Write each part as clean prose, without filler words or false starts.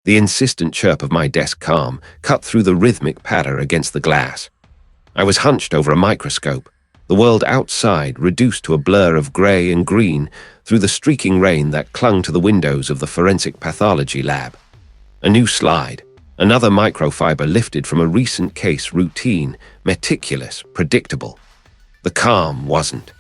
The insistent chirp of my desk calm cut through the rhythmic patter against the glass. I was hunched over a microscope, the world outside reduced to a blur of grey and green through the streaking rain that clung to the windows of the forensic pathology lab. A new slide, another microfiber lifted from a recent case, routine, meticulous, predictable. The calm wasn't.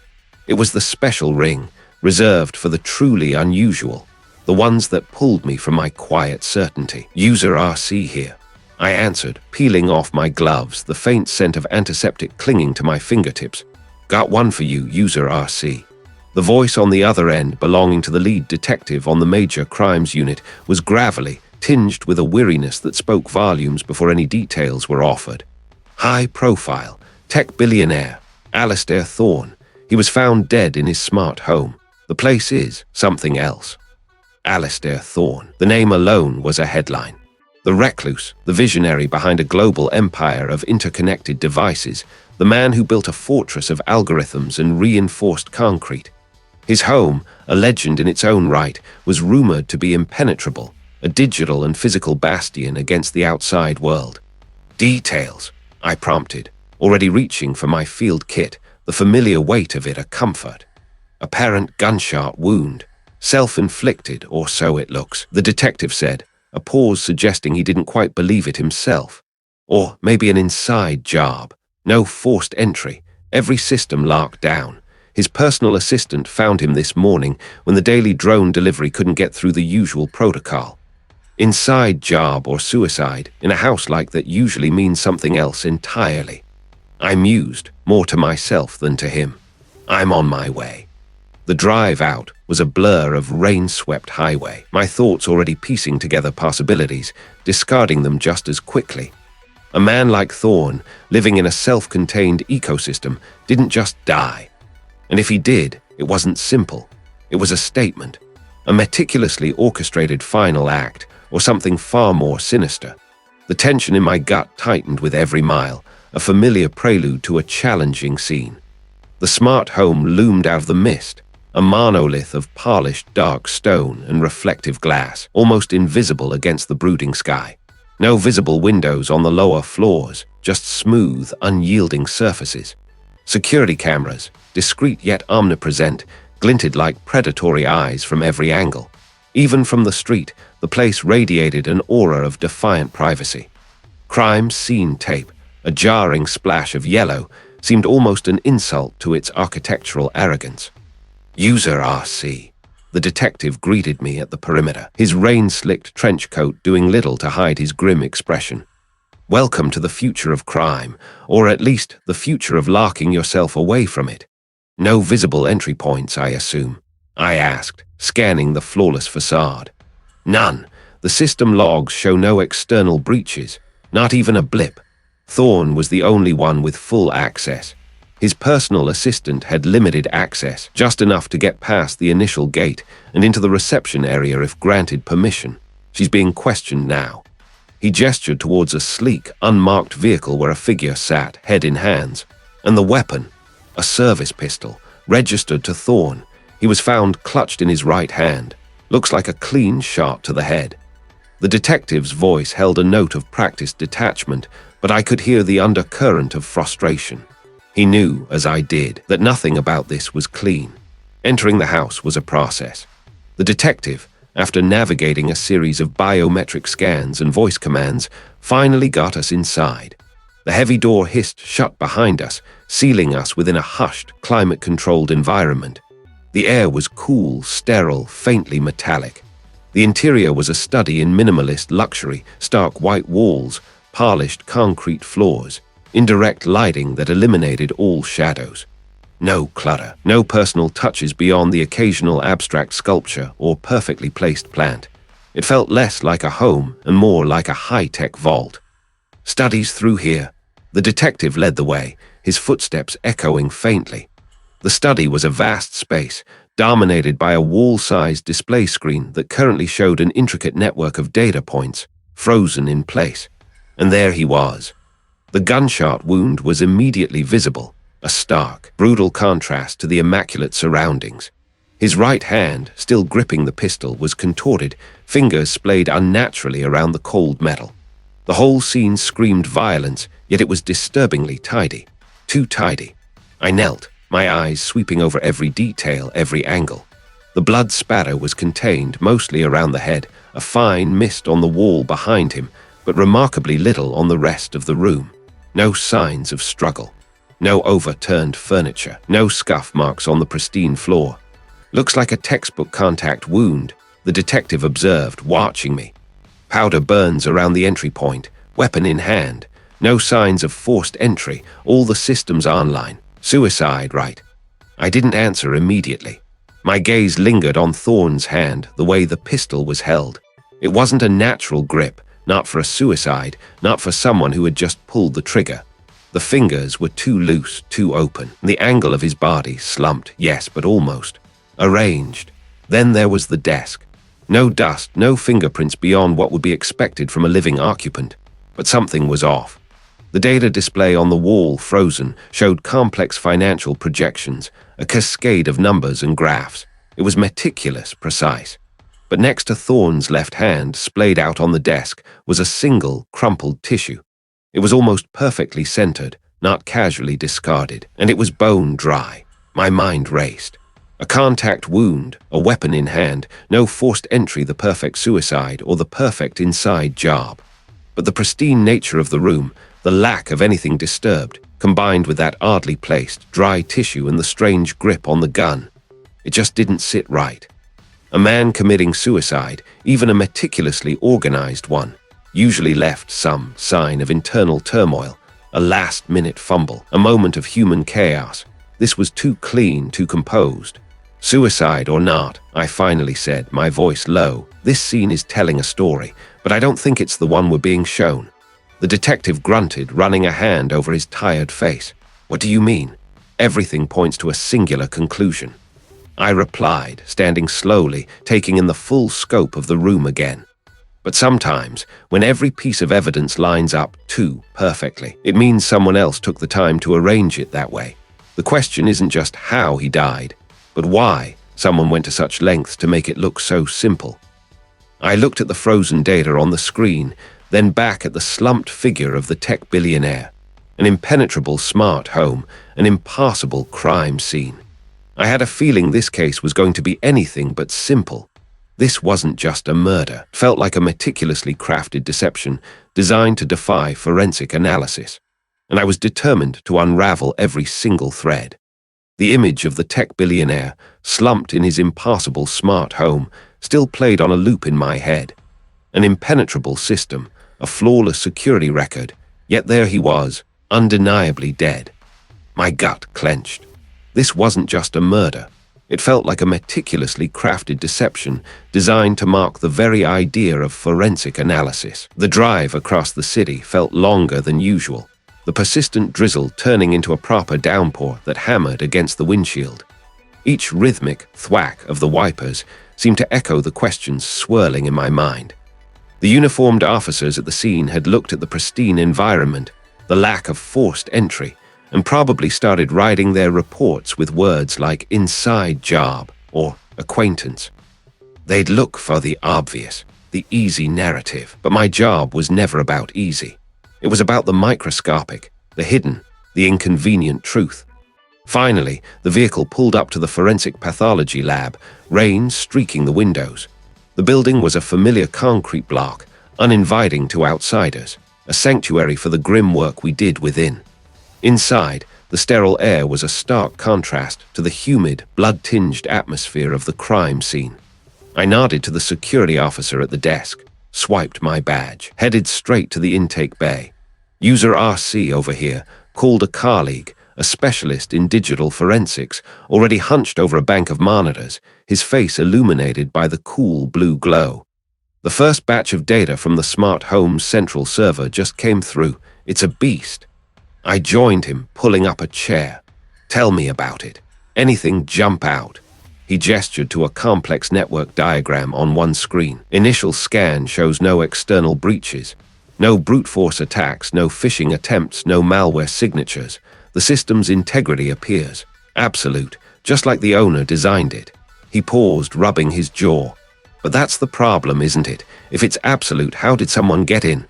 It was the special ring, reserved for the truly unusual, the ones that pulled me from my quiet certainty. User RC here, I answered, peeling off my gloves, the faint scent of antiseptic clinging to my fingertips. Got one for you, User RC. The voice on the other end, belonging to the lead detective on the major crimes unit, was gravelly, tinged with a weariness that spoke volumes before any details were offered. High profile, tech billionaire, Alistair Thorne. He was found dead in his smart home. The place is something else. Alistair Thorne. The name alone was a headline. The recluse, the visionary behind a global empire of interconnected devices, the man who built a fortress of algorithms and reinforced concrete. His home, a legend in its own right, was rumored to be impenetrable, a digital and physical bastion against the outside world. Details, I prompted, already reaching for my field kit, the familiar weight of it a comfort. Apparent gunshot wound. Self-inflicted, or so it looks, the detective said, a pause suggesting he didn't quite believe it himself. Or maybe an inside job. No forced entry. Every system locked down. His personal assistant found him this morning when the daily drone delivery couldn't get through the usual protocol. Inside job or suicide in a house like that usually means something else entirely. I mused, more to myself than to him. I'm on my way. The drive out was a blur of rain-swept highway, my thoughts already piecing together possibilities, discarding them just as quickly. A man like Thorne, living in a self-contained ecosystem, didn't just die. And if he did, it wasn't simple. It was a statement, a meticulously orchestrated final act, or something far more sinister. The tension in my gut tightened with every mile, a familiar prelude to a challenging scene. The smart home loomed out of the mist, a monolith of polished dark stone and reflective glass, almost invisible against the brooding sky. No visible windows on the lower floors, just smooth, unyielding surfaces. Security cameras, discreet yet omnipresent, glinted like predatory eyes from every angle. Even from the street, the place radiated an aura of defiant privacy. Crime scene tape, a jarring splash of yellow, seemed almost an insult to its architectural arrogance. User RC. The detective greeted me at the perimeter, his rain-slicked trench coat doing little to hide his grim expression. Welcome to the future of crime, or at least the future of larking yourself away from it. No visible entry points, I assume? I asked, scanning the flawless facade. None. The system logs show no external breaches, not even a blip. Thorne was the only one with full access. His personal assistant had limited access, just enough to get past the initial gate and into the reception area if granted permission. She's being questioned now. He gestured towards a sleek, unmarked vehicle where a figure sat, head in hands. And the weapon, a service pistol, registered to Thorne. He was found clutched in his right hand. Looks like a clean shot to the head. The detective's voice held a note of practiced detachment, but I could hear the undercurrent of frustration. He knew, as I did, that nothing about this was clean. Entering the house was a process. The detective, after navigating a series of biometric scans and voice commands, finally got us inside. The heavy door hissed shut behind us, sealing us within a hushed, climate-controlled environment. The air was cool, sterile, faintly metallic. The interior was a study in minimalist luxury, stark white walls, polished concrete floors, indirect lighting that eliminated all shadows. No clutter, no personal touches beyond the occasional abstract sculpture or perfectly placed plant. It felt less like a home and more like a high-tech vault. Studies through here. The detective led the way, his footsteps echoing faintly. The study was a vast space, dominated by a wall-sized display screen that currently showed an intricate network of data points, frozen in place. And there he was. The gunshot wound was immediately visible, a stark, brutal contrast to the immaculate surroundings. His right hand, still gripping the pistol, was contorted, fingers splayed unnaturally around the cold metal. The whole scene screamed violence, yet it was disturbingly tidy. Too tidy. I knelt, my eyes sweeping over every detail, every angle. The blood spatter was contained, mostly around the head, a fine mist on the wall behind him, but remarkably little on the rest of the room. No signs of struggle. No overturned furniture. No scuff marks on the pristine floor. Looks like a textbook contact wound, the detective observed, watching me. Powder burns around the entry point, weapon in hand. No signs of forced entry, all the systems online. Suicide, right? I didn't answer immediately. My gaze lingered on Thorne's hand, the way the pistol was held. It wasn't a natural grip, not for a suicide, not for someone who had just pulled the trigger. The fingers were too loose, too open. The angle of his body slumped, yes, but almost. Arranged. Then there was the desk. No dust, no fingerprints beyond what would be expected from a living occupant. But something was off. The data display on the wall, frozen, showed complex financial projections, a cascade of numbers and graphs. It was meticulous, precise. But next to Thorne's left hand, splayed out on the desk, was a single, crumpled tissue. It was almost perfectly centered, not casually discarded, and it was bone dry. My mind raced. A contact wound, a weapon in hand, no forced entry, the perfect suicide, or the perfect inside job. But the pristine nature of the room, the lack of anything disturbed, combined with that oddly placed, dry tissue and the strange grip on the gun, it just didn't sit right. A man committing suicide, even a meticulously organized one, usually left some sign of internal turmoil, a last-minute fumble, a moment of human chaos. This was too clean, too composed. Suicide or not, I finally said, my voice low. This scene is telling a story, but I don't think it's the one we're being shown. The detective grunted, running a hand over his tired face. What do you mean? Everything points to a singular conclusion. I replied, standing slowly, taking in the full scope of the room again. But sometimes, when every piece of evidence lines up too perfectly, it means someone else took the time to arrange it that way. The question isn't just how he died, but why someone went to such lengths to make it look so simple. I looked at the frozen data on the screen, then back at the slumped figure of the tech billionaire. An impenetrable smart home, an impassable crime scene. I had a feeling this case was going to be anything but simple. This wasn't just a murder. It felt like a meticulously crafted deception designed to defy forensic analysis. And I was determined to unravel every single thread. The image of the tech billionaire, slumped in his impassable smart home, still played on a loop in my head. An impenetrable system, a flawless security record, yet there he was, undeniably dead. My gut clenched. This wasn't just a murder. It felt like a meticulously crafted deception designed to mark the very idea of forensic analysis. The drive across the city felt longer than usual, the persistent drizzle turning into a proper downpour that hammered against the windshield. Each rhythmic thwack of the wipers seemed to echo the questions swirling in my mind. The uniformed officers at the scene had looked at the pristine environment, the lack of forced entry, and probably started writing their reports with words like inside job or acquaintance. They'd look for the obvious, the easy narrative, but my job was never about easy. It was about the microscopic, the hidden, the inconvenient truth. Finally, the vehicle pulled up to the forensic pathology lab, rain streaking the windows. The building was a familiar concrete block, uninviting to outsiders, a sanctuary for the grim work we did within. Inside, the sterile air was a stark contrast to the humid, blood-tinged atmosphere of the crime scene. I nodded to the security officer at the desk, swiped my badge, headed straight to the intake bay. User RC over here, called a colleague, a specialist in digital forensics, already hunched over a bank of monitors, his face illuminated by the cool blue glow. The first batch of data from the smart home's central server just came through. It's a beast. I joined him, pulling up a chair. Tell me about it. Anything jump out? He gestured to a complex network diagram on one screen. Initial scan shows no external breaches. No brute force attacks, no phishing attempts, no malware signatures. The system's integrity appears absolute, just like the owner designed it. He paused, rubbing his jaw. But that's the problem, isn't it? If it's absolute, how did someone get in?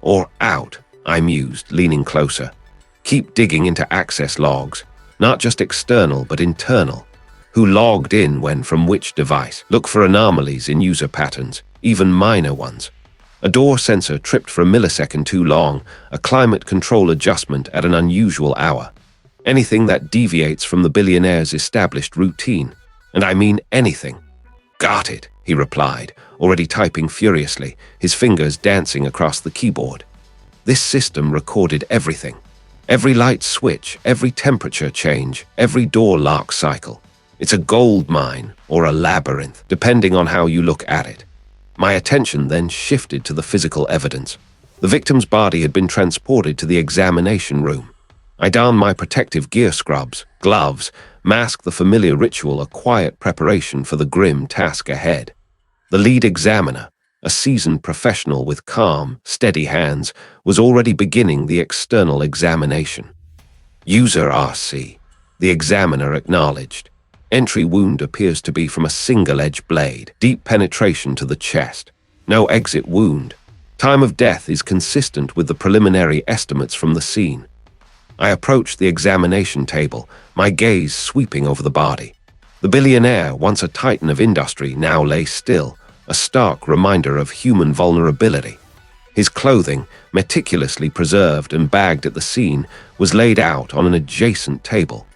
Or out, I mused, leaning closer. Keep digging into access logs. Not just external, but internal. Who logged in when, from which device? Look for anomalies in user patterns, even minor ones. A door sensor tripped for a millisecond too long, a climate control adjustment at an unusual hour. Anything that deviates from the billionaire's established routine. And I mean anything. Got it, he replied, already typing furiously, his fingers dancing across the keyboard. This system recorded everything. Every light switch, every temperature change, every door lock cycle. It's a gold mine or a labyrinth, depending on how you look at it. My attention then shifted to the physical evidence. The victim's body had been transported to the examination room. I donned my protective gear scrubs, gloves, masked the familiar ritual, a quiet preparation for the grim task ahead. The lead examiner, a seasoned professional with calm, steady hands, was already beginning the external examination. User RC, the examiner acknowledged. Entry wound appears to be from a single-edge blade, deep penetration to the chest. No exit wound. Time of death is consistent with the preliminary estimates from the scene. I approached the examination table, my gaze sweeping over the body. The billionaire, once a titan of industry, now lay still, a stark reminder of human vulnerability. His clothing, meticulously preserved and bagged at the scene, was laid out on an adjacent table.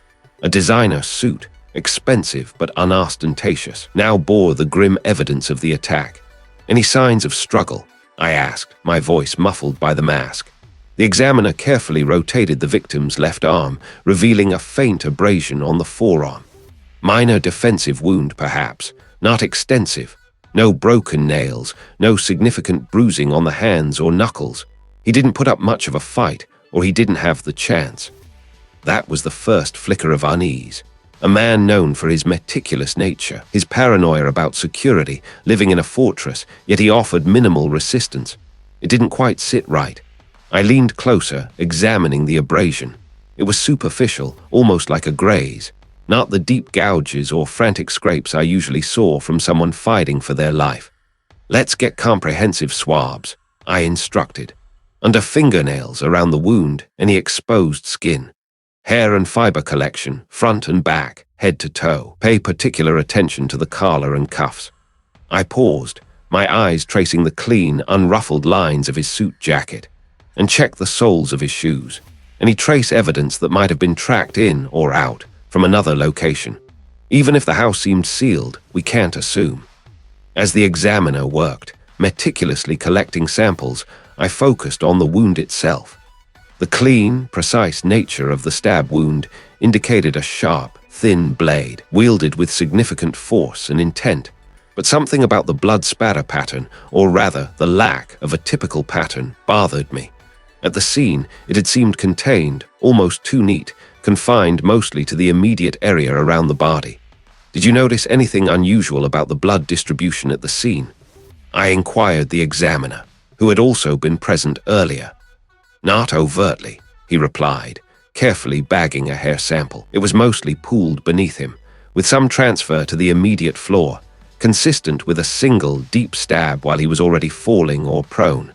A designer suit, expensive but unostentatious, now bore the grim evidence of the attack. Any signs of struggle? I asked, my voice muffled by the mask. The examiner carefully rotated the victim's left arm, revealing a faint abrasion on the forearm. Minor defensive wound, perhaps, not extensive. No broken nails, no significant bruising on the hands or knuckles. He didn't put up much of a fight, or he didn't have the chance. That was the first flicker of unease. A man known for his meticulous nature, his paranoia about security, living in a fortress, yet he offered minimal resistance. It didn't quite sit right. I leaned closer, examining the abrasion. It was superficial, almost like a graze, not the deep gouges or frantic scrapes I usually saw from someone fighting for their life. Let's get comprehensive swabs, I instructed. Under fingernails around the wound, any exposed skin. Hair and fiber collection, front and back, head to toe. Pay particular attention to the collar and cuffs. I paused, my eyes tracing the clean, unruffled lines of his suit jacket, and checked the soles of his shoes. Any trace evidence that might have been tracked in or out from another location. Even if the house seemed sealed, we can't assume. As the examiner worked, meticulously collecting samples, I focused on the wound itself. The clean, precise nature of the stab wound indicated a sharp, thin blade, wielded with significant force and intent. But something about the blood spatter pattern, or rather the lack of a typical pattern, bothered me. At the scene, it had seemed contained, almost too neat, confined mostly to the immediate area around the body. Did you notice anything unusual about the blood distribution at the scene? I inquired the examiner, who had also been present earlier. Not overtly, he replied, carefully bagging a hair sample. It was mostly pooled beneath him, with some transfer to the immediate floor, consistent with a single deep stab while he was already falling or prone.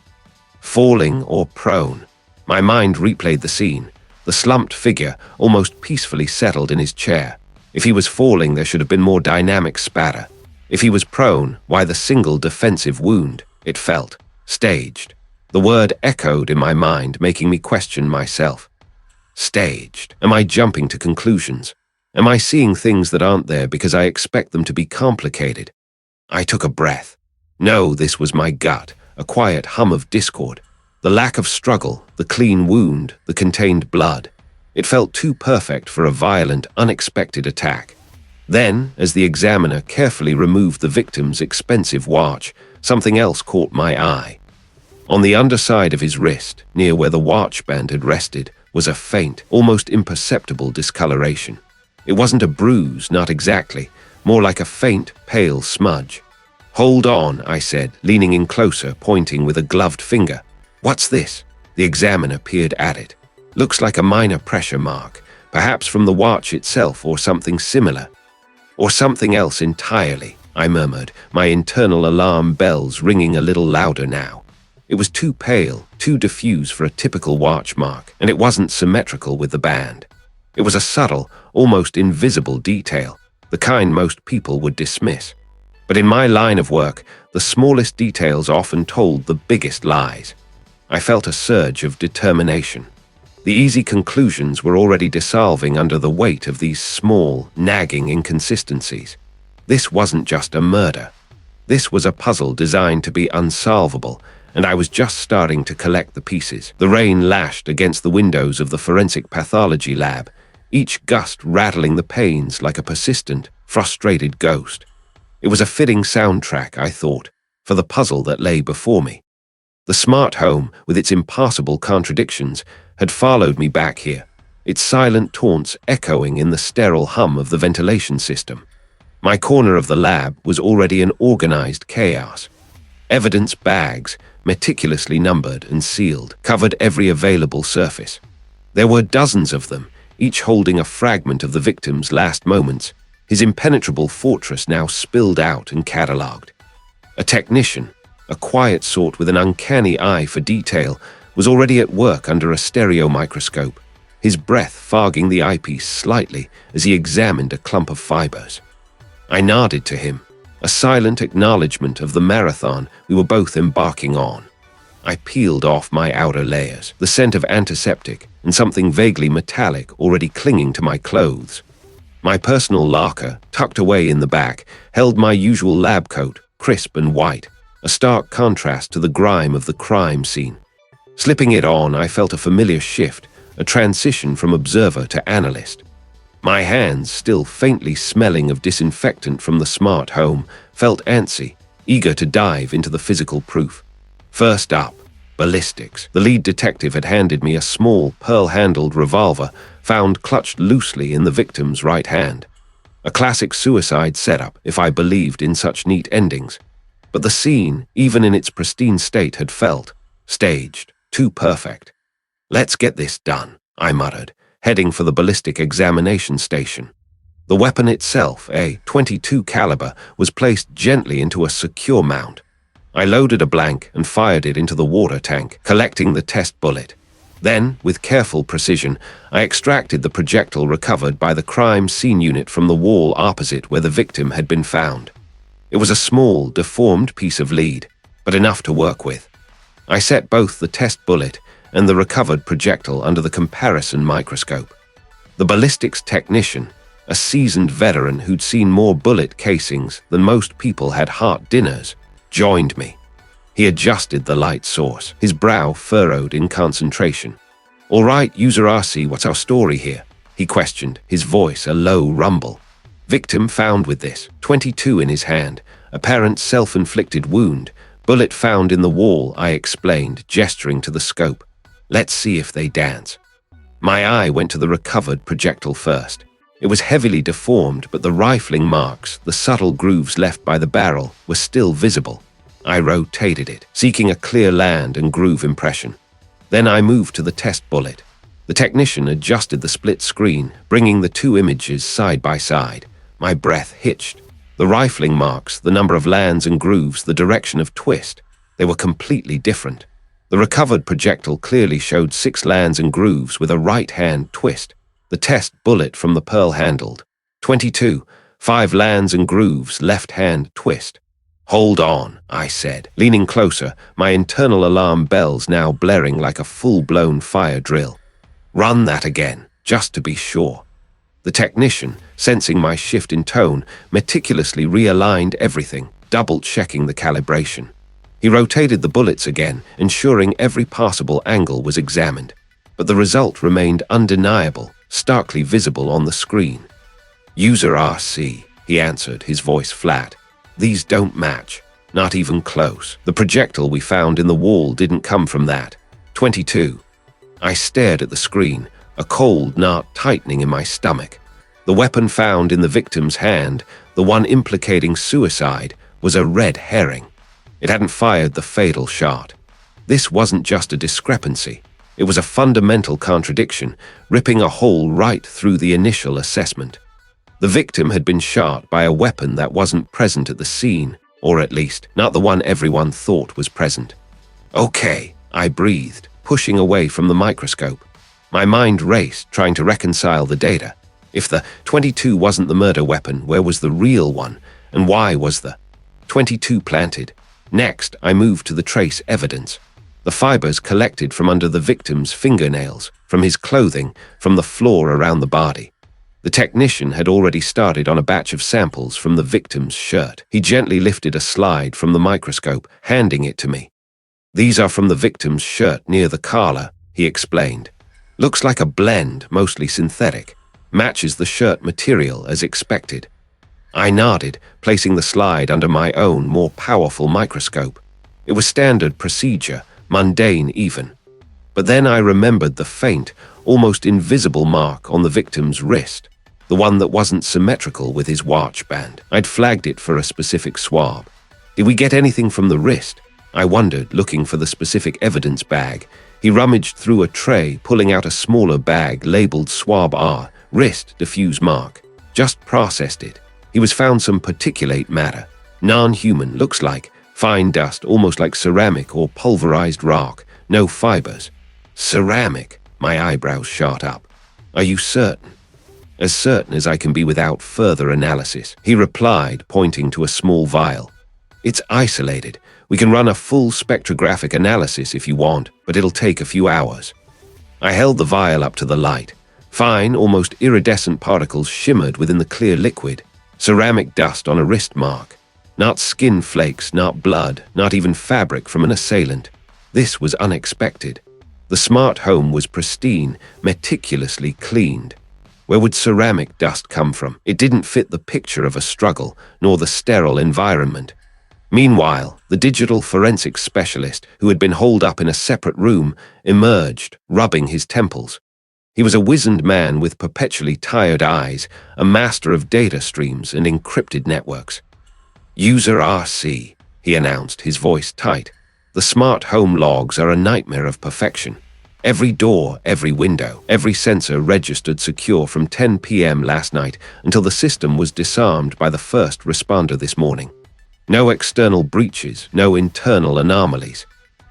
Falling or prone. My mind replayed the scene. The slumped figure almost peacefully settled in his chair. If he was falling, there should have been more dynamic spatter. If he was prone, why the single defensive wound? It felt staged. The word echoed in my mind, making me question myself. Staged. Am I jumping to conclusions? Am I seeing things that aren't there because I expect them to be complicated? I took a breath. No, this was my gut, a quiet hum of discord. The lack of struggle, the clean wound, the contained blood. It felt too perfect for a violent, unexpected attack. Then, as the examiner carefully removed the victim's expensive watch, something else caught my eye. On the underside of his wrist, near where the watch band had rested, was a faint, almost imperceptible discoloration. It wasn't a bruise, not exactly, more like a faint, pale smudge. "Hold on," I said, leaning in closer, pointing with a gloved finger. "What's this?" The examiner peered at it. "Looks like a minor pressure mark, perhaps from the watch itself or something similar." Or something else entirely, I murmured, my internal alarm bells ringing a little louder now. It was too pale, too diffuse for a typical watch mark, and it wasn't symmetrical with the band. It was a subtle, almost invisible detail, the kind most people would dismiss. But in my line of work, the smallest details often told the biggest lies. I felt a surge of determination. The easy conclusions were already dissolving under the weight of these small, nagging inconsistencies. This wasn't just a murder. This was a puzzle designed to be unsolvable, and I was just starting to collect the pieces. The rain lashed against the windows of the forensic pathology lab, each gust rattling the panes like a persistent, frustrated ghost. It was a fitting soundtrack, I thought, for the puzzle that lay before me. The smart home, with its impassable contradictions, had followed me back here, its silent taunts echoing in the sterile hum of the ventilation system. My corner of the lab was already an organized chaos. Evidence bags, meticulously numbered and sealed, covered every available surface. There were dozens of them, each holding a fragment of the victim's last moments, his impenetrable fortress now spilled out and catalogued. A technician, a quiet sort with an uncanny eye for detail, was already at work under a stereo microscope, his breath fogging the eyepiece slightly as he examined a clump of fibers. I nodded to him, a silent acknowledgement of the marathon we were both embarking on. I peeled off my outer layers, the scent of antiseptic and something vaguely metallic already clinging to my clothes. My personal locker, tucked away in the back, held my usual lab coat, crisp and white, a stark contrast to the grime of the crime scene. Slipping it on, I felt a familiar shift, a transition from observer to analyst. My hands, still faintly smelling of disinfectant from the smart home, felt antsy, eager to dive into the physical proof. First up, ballistics. The lead detective had handed me a small, pearl-handled revolver found clutched loosely in the victim's right hand. A classic suicide setup, if I believed in such neat endings. But the scene, even in its pristine state, had felt staged, too perfect. "Let's get this done," I muttered, heading for the ballistic examination station. The weapon itself, a .22 caliber, was placed gently into a secure mount. I loaded a blank and fired it into the water tank, collecting the test bullet. Then, with careful precision, I extracted the projectile recovered by the crime scene unit from the wall opposite where the victim had been found. It was a small, deformed piece of lead, but enough to work with. I set both the test bullet and the recovered projectile under the comparison microscope. The ballistics technician, a seasoned veteran who'd seen more bullet casings than most people had heart dinners, joined me. He adjusted the light source, his brow furrowed in concentration. "All right, user RC, what's our story here?" he questioned, his voice a low rumble. "Victim found with this, 22 in his hand, apparent self-inflicted wound, bullet found in the wall," I explained, gesturing to the scope. "Let's see if they dance." My eye went to the recovered projectile first. It was heavily deformed, but the rifling marks, the subtle grooves left by the barrel, were still visible. I rotated it, seeking a clear land and groove impression. Then I moved to the test bullet. The technician adjusted the split screen, bringing the two images side by side. My breath hitched. The rifling marks, the number of lands and grooves, the direction of twist, they were completely different. The recovered projectile clearly showed 6 lands and grooves with a right-hand twist. The test bullet from the pearl-handled. 22, 5 lands and grooves, left-hand twist. "Hold on," I said, leaning closer, my internal alarm bells now blaring like a full-blown fire drill. "Run that again, just to be sure." The technician, sensing my shift in tone, meticulously realigned everything, double-checking the calibration. He rotated the bullets again, ensuring every possible angle was examined. But the result remained undeniable, starkly visible on the screen. "User RC," he answered, his voice flat. "These don't match, not even close. The projectile we found in the wall didn't come from that. 22. I stared at the screen, a cold knot tightening in my stomach. The weapon found in the victim's hand, the one implicating suicide, was a red herring. It hadn't fired the fatal shot. This wasn't just a discrepancy. It was a fundamental contradiction, ripping a hole right through the initial assessment. The victim had been shot by a weapon that wasn't present at the scene, or at least, not the one everyone thought was present. Okay, I breathed, pushing away from the microscope. My mind raced, trying to reconcile the data. If the 22 wasn't the murder weapon, where was the real one? And why was the 22 planted? Next, I moved to the trace evidence. The fibers collected from under the victim's fingernails, from his clothing, from the floor around the body. The technician had already started on a batch of samples from the victim's shirt. He gently lifted a slide from the microscope, handing it to me. These are from the victim's shirt near the collar, he explained. Looks like a blend, mostly synthetic. Matches the shirt material as expected. I nodded, placing the slide under my own, more powerful microscope. It was standard procedure, mundane even. But then I remembered the faint, almost invisible mark on the victim's wrist, the one that wasn't symmetrical with his watch band. I'd flagged it for a specific swab. Did we get anything from the wrist? I wondered, looking for the specific evidence bag. He rummaged through a tray, pulling out a smaller bag labeled Swab R, wrist diffuse mark. Just processed it. He was found some particulate matter. Non-human, looks like. Fine dust, almost like ceramic or pulverized rock. No fibers. Ceramic. My eyebrows shot up. Are you certain? As certain as I can be without further analysis, he replied, pointing to a small vial. It's isolated. We can run a full spectrographic analysis if you want, but it'll take a few hours. I held the vial up to the light. Fine, almost iridescent particles shimmered within the clear liquid. Ceramic dust on a wrist mark. Not skin flakes, not blood, not even fabric from an assailant. This was unexpected. The smart home was pristine, meticulously cleaned. Where would ceramic dust come from? It didn't fit the picture of a struggle, nor the sterile environment. Meanwhile, the digital forensics specialist, who had been holed up in a separate room, emerged, rubbing his temples. He was a wizened man with perpetually tired eyes, a master of data streams and encrypted networks. User RC, he announced, his voice tight. The smart home logs are a nightmare of perfection. Every door, every window, every sensor registered secure from 10 p.m. last night until the system was disarmed by the first responder this morning. No external breaches, no internal anomalies.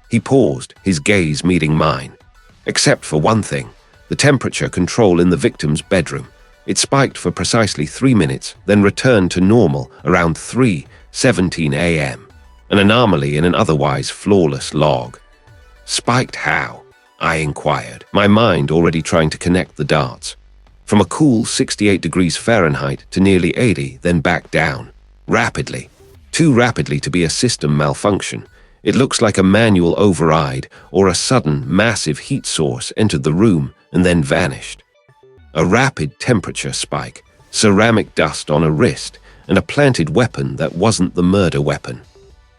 He paused, his gaze meeting mine. Except for one thing, the temperature control in the victim's bedroom. It spiked for precisely 3 minutes, then returned to normal around 3:17 a.m. An anomaly in an otherwise flawless log. Spiked how? I inquired, my mind already trying to connect the dots. From a cool 68 degrees Fahrenheit to nearly 80, then back down. Rapidly. Too rapidly to be a system malfunction. It looks like a manual override or a sudden, massive heat source entered the room and then vanished. A rapid temperature spike, ceramic dust on a wrist, and a planted weapon that wasn't the murder weapon.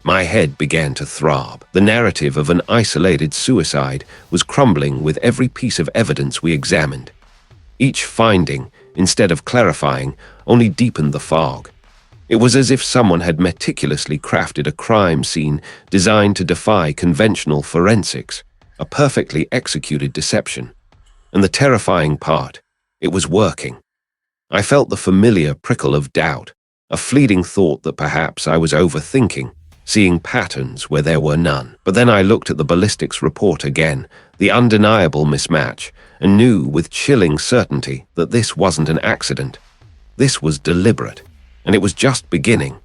My head began to throb. The narrative of an isolated suicide was crumbling with every piece of evidence we examined. Each finding, instead of clarifying, only deepened the fog. It was as if someone had meticulously crafted a crime scene designed to defy conventional forensics, a perfectly executed deception. And the terrifying part, it was working. I felt the familiar prickle of doubt, a fleeting thought that perhaps I was overthinking, seeing patterns where there were none. But then I looked at the ballistics report again, the undeniable mismatch, and knew with chilling certainty that this wasn't an accident. This was deliberate. And it was just beginning.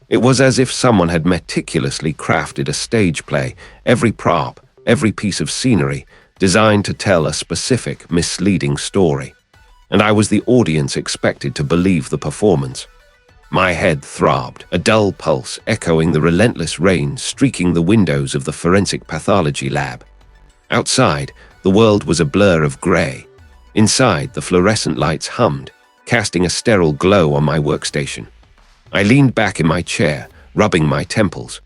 It was as if someone had meticulously crafted a stage play, every prop, every piece of scenery, designed to tell a specific, misleading story. And I was the audience expected to believe the performance. My head throbbed, a dull pulse echoing the relentless rain streaking the windows of the forensic pathology lab. Outside, the world was a blur of grey. Inside, the fluorescent lights hummed, casting a sterile glow on my workstation. I leaned back in my chair, rubbing my temples.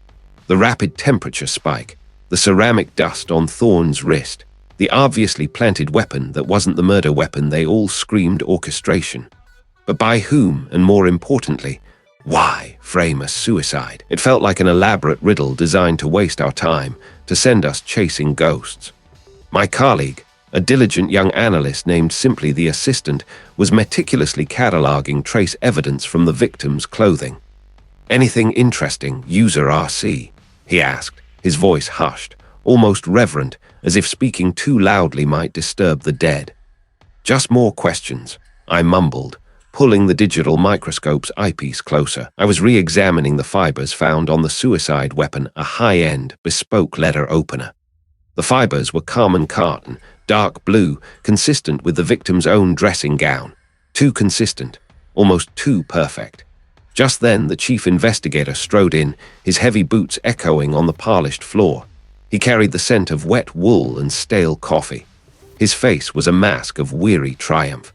The rapid temperature spike, the ceramic dust on Thorne's wrist, the obviously planted weapon that wasn't the murder weapon, they all screamed orchestration. But by whom, and more importantly, why frame a suicide? It felt like an elaborate riddle designed to waste our time, to send us chasing ghosts. My colleague, A diligent young analyst named simply the assistant was meticulously cataloguing trace evidence from the victim's clothing. "Anything interesting, user RC?" he asked, his voice hushed, almost reverent, as if speaking too loudly might disturb the dead. "Just more questions," I mumbled, pulling the digital microscope's eyepiece closer. I was re-examining the fibers found on the suicide weapon, a high-end, bespoke letter opener. The fibers were common cotton, dark blue, consistent with the victim's own dressing gown. Too consistent, almost too perfect. Just then, the chief investigator strode in, his heavy boots echoing on the polished floor. He carried the scent of wet wool and stale coffee. His face was a mask of weary triumph.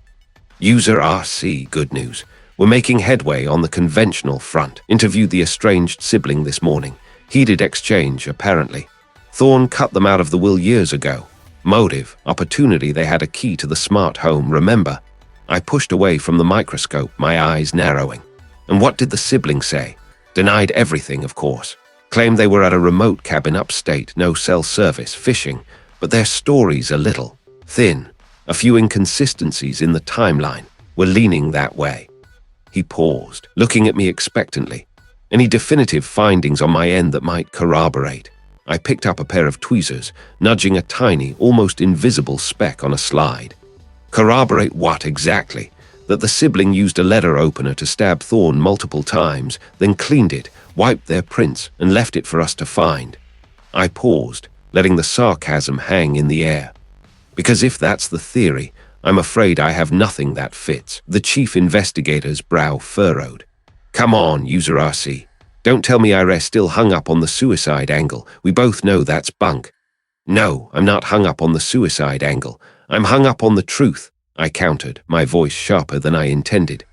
"User RC, good news. We're making headway on the conventional front. Interviewed the estranged sibling this morning. Heated exchange, apparently. Thorne cut them out of the will years ago. Motive, opportunity, they had a key to the smart home, remember?" I pushed away from the microscope, my eyes narrowing. "And what did the sibling say?" "Denied everything, of course. Claimed they were at a remote cabin upstate, no cell service, fishing, but their story's a little thin. A few inconsistencies in the timeline. We're leaning that way." He paused, looking at me expectantly. "Any definitive findings on my end that might corroborate?" I picked up a pair of tweezers, nudging a tiny, almost invisible speck on a slide. "Corroborate what exactly?" "That the sibling used a letter opener to stab Thorne multiple times, then cleaned it, wiped their prints, and left it for us to find." I paused, letting the sarcasm hang in the air. "Because if that's the theory, I'm afraid I have nothing that fits." The chief investigator's brow furrowed. "Come on, user RC. Don't tell me IRS still hung up on the suicide angle. We both know that's bunk." "No, I'm not hung up on the suicide angle. I'm hung up on the truth," I countered, my voice sharper than I intended.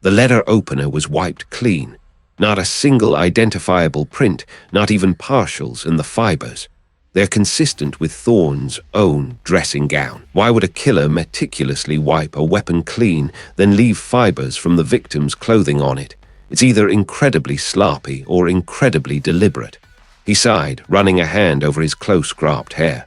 The letter opener was wiped clean. Not a single identifiable print, not even partials in the fibers. They're consistent with Thorne's own dressing gown. Why would a killer meticulously wipe a weapon clean, then leave fibers from the victim's clothing on it? It's either incredibly sloppy or incredibly deliberate. He sighed, running a hand over his close-cropped hair.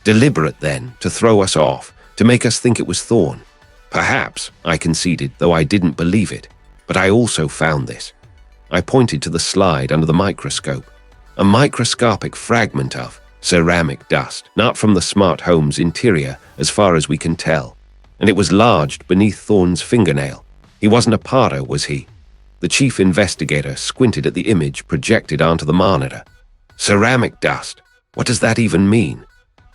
"Deliberate, then, to throw us off, to make us think it was Thorne." "Perhaps," I conceded, though I didn't believe it. "But I also found this." I pointed to the slide under the microscope. A microscopic fragment of ceramic dust, not from the smart home's interior, as far as we can tell. And it was lodged beneath Thorne's fingernail. He wasn't a potter, was he? The chief investigator squinted at the image projected onto the monitor. Ceramic dust. What does that even mean?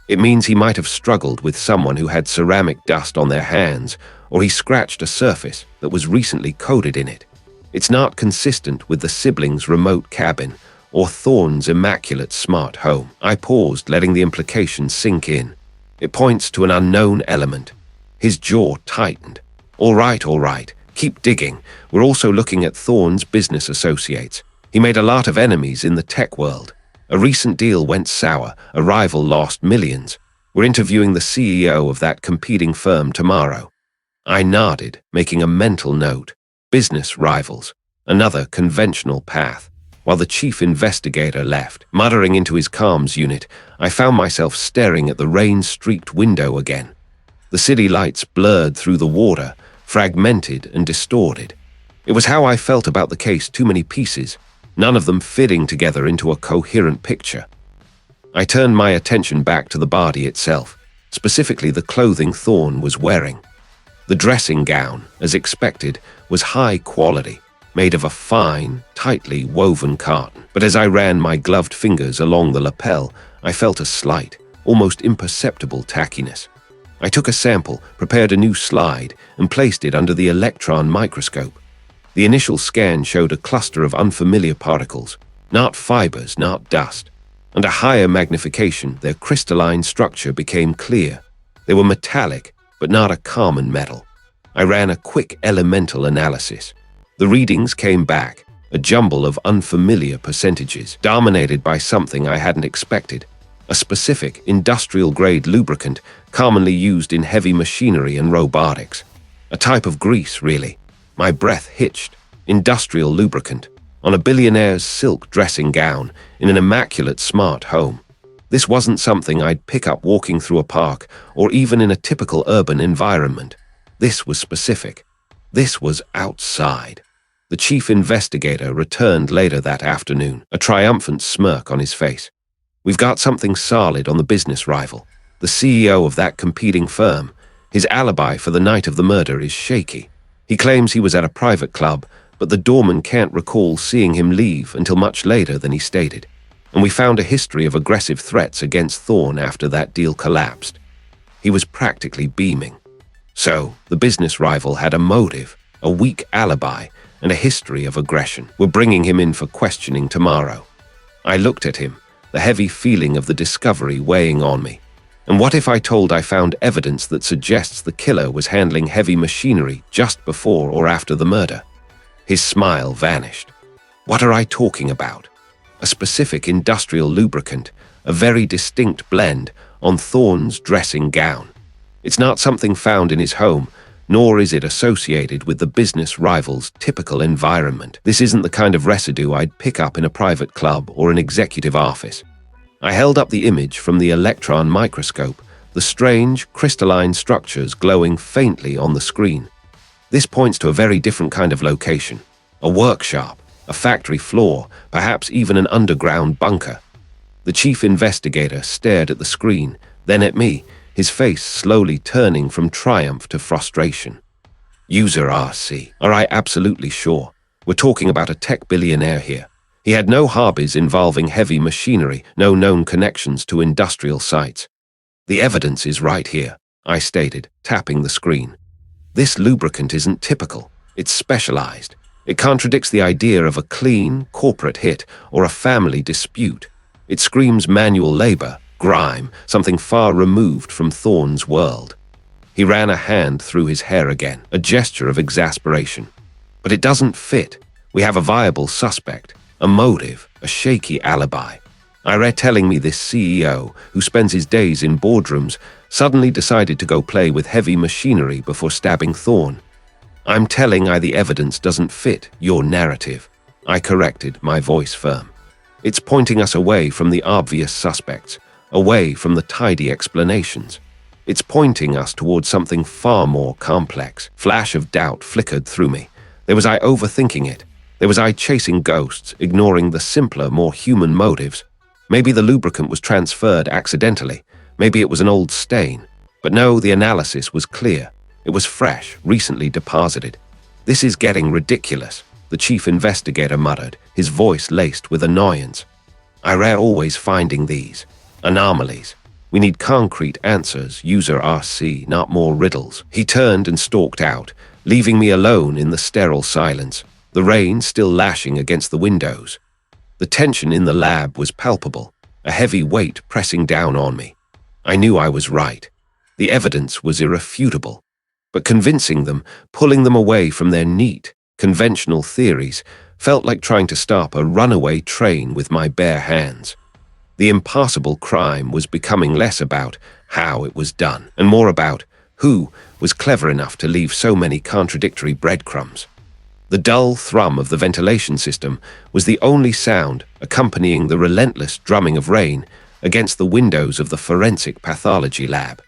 It means he might have struggled with someone who had ceramic dust on their hands, or he scratched a surface that was recently coated in it. It's not consistent with the siblings' remote cabin or Thorne's immaculate smart home. I paused, letting the implication sink in. It points to an unknown element. His jaw tightened. All right. Keep digging. We're also looking at Thorne's business associates. He made a lot of enemies in the tech world. A recent deal went sour. A rival lost millions. We're interviewing the CEO of that competing firm tomorrow. I nodded, making a mental note. Business rivals. Another conventional path. While the chief investigator left, muttering into his comms unit, I found myself staring at the rain-streaked window again. The city lights blurred through the water, fragmented and distorted. It was how I felt about the case, too many pieces, none of them fitting together into a coherent picture. I turned my attention back to the body itself, specifically the clothing Thorne was wearing. The dressing gown, as expected, was high quality, made of a fine, tightly woven cotton. But as I ran my gloved fingers along the lapel, I felt a slight, almost imperceptible tackiness. I took a sample, prepared a new slide, and placed it under the electron microscope. The initial scan showed a cluster of unfamiliar particles, not fibers, not dust. Under higher magnification, their crystalline structure became clear. They were metallic, but not a common metal. I ran a quick elemental analysis. The readings came back, a jumble of unfamiliar percentages, dominated by something I hadn't expected. A specific, industrial-grade lubricant commonly used in heavy machinery and robotics. A type of grease, really. My breath hitched. Industrial lubricant. On a billionaire's silk dressing gown, in an immaculate smart home. This wasn't something I'd pick up walking through a park or even in a typical urban environment. This was specific. This was outside. The chief investigator returned later that afternoon, a triumphant smirk on his face. We've got something solid on the business rival. The CEO of that competing firm. His alibi for the night of the murder is shaky. He claims he was at a private club, but the doorman can't recall seeing him leave until much later than he stated. And we found a history of aggressive threats against Thorne after that deal collapsed. He was practically beaming. So, the business rival had a motive, a weak alibi, and a history of aggression. We're bringing him in for questioning tomorrow. I looked at him, the heavy feeling of the discovery weighing on me. And what if I told I found evidence that suggests the killer was handling heavy machinery just before or after the murder? His smile vanished. What are I talking about? A specific industrial lubricant, a very distinct blend, on Thorne's dressing gown. It's not something found in his home, nor is it associated with the business rival's typical environment. This isn't the kind of residue I'd pick up in a private club or an executive office. I held up the image from the electron microscope, the strange, crystalline structures glowing faintly on the screen. This points to a very different kind of location. A workshop, a factory floor, perhaps even an underground bunker. The chief investigator stared at the screen, then at me, his face slowly turning from triumph to frustration. User RC. Are I absolutely sure? We're talking about a tech billionaire here. He had no hobbies involving heavy machinery, no known connections to industrial sites. The evidence is right here, I stated, tapping the screen. This lubricant isn't typical. It's specialized. It contradicts the idea of a clean, corporate hit or a family dispute. It screams manual labor, grime, something far removed from Thorne's world. He ran a hand through his hair again, a gesture of exasperation. But it doesn't fit. We have a viable suspect, a motive, a shaky alibi. Ira telling me this CEO, who spends his days in boardrooms, suddenly decided to go play with heavy machinery before stabbing Thorne. I'm telling I the evidence doesn't fit your narrative. I corrected, my voice firm. It's pointing us away from the obvious suspects, away from the tidy explanations. It's pointing us towards something far more complex. Flash of doubt flickered through me. There was I overthinking it. There was I chasing ghosts, ignoring the simpler, more human motives. Maybe the lubricant was transferred accidentally. Maybe it was an old stain. But no, the analysis was clear. It was fresh, recently deposited. This is getting ridiculous, the chief investigator muttered, his voice laced with annoyance. Ira always finding these anomalies. We need concrete answers, user RC, not more riddles. He turned and stalked out, leaving me alone in the sterile silence, the rain still lashing against the windows. The tension in the lab was palpable, a heavy weight pressing down on me. I knew I was right. The evidence was irrefutable. But convincing them, pulling them away from their neat, conventional theories, felt like trying to stop a runaway train with my bare hands. The impossible crime was becoming less about how it was done, and more about who was clever enough to leave so many contradictory breadcrumbs. The dull thrum of the ventilation system was the only sound accompanying the relentless drumming of rain against the windows of the forensic pathology lab.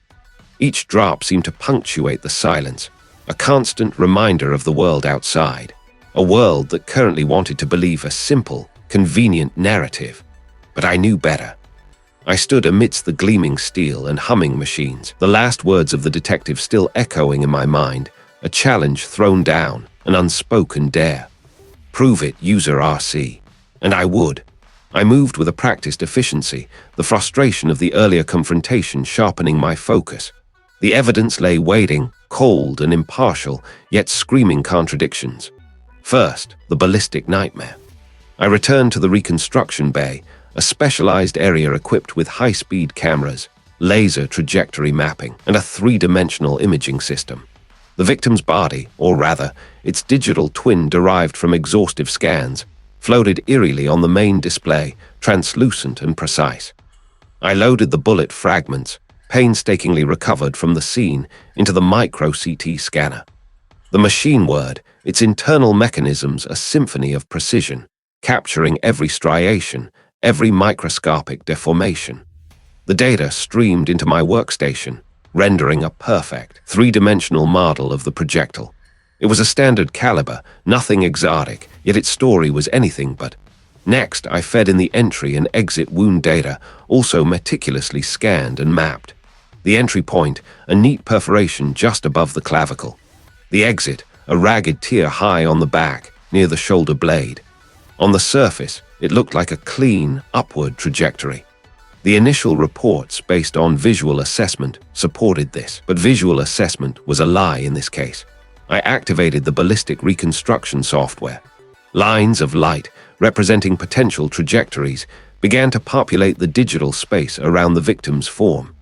Each drop seemed to punctuate the silence, a constant reminder of the world outside, a world that currently wanted to believe a simple, convenient narrative. But I knew better. I stood amidst the gleaming steel and humming machines, the last words of the detective still echoing in my mind, a challenge thrown down, an unspoken dare. Prove it, user RC. And I would. I moved with a practiced efficiency, the frustration of the earlier confrontation sharpening my focus. The evidence lay waiting, cold and impartial, yet screaming contradictions. First, the ballistic nightmare. I returned to the reconstruction bay, a specialized area equipped with high-speed cameras, laser trajectory mapping, and a three-dimensional imaging system. The victim's body, or rather, its digital twin derived from exhaustive scans, floated eerily on the main display, translucent and precise. I loaded the bullet fragments, painstakingly recovered from the scene, into the micro-CT scanner. The machine word, its internal mechanisms a symphony of precision, capturing every striation, every microscopic deformation. The data streamed into my workstation, rendering a perfect, three-dimensional model of the projectile. It was a standard caliber, nothing exotic, yet its story was anything but. Next, I fed in the entry and exit wound data, also meticulously scanned and mapped. The entry point, a neat perforation just above the clavicle. The exit, a ragged tear high on the back, near the shoulder blade. On the surface, it looked like a clean, upward trajectory. The initial reports, based on visual assessment, supported this, but visual assessment was a lie in this case. I activated the ballistic reconstruction software. Lines of light, representing potential trajectories, began to populate the digital space around the victim's form.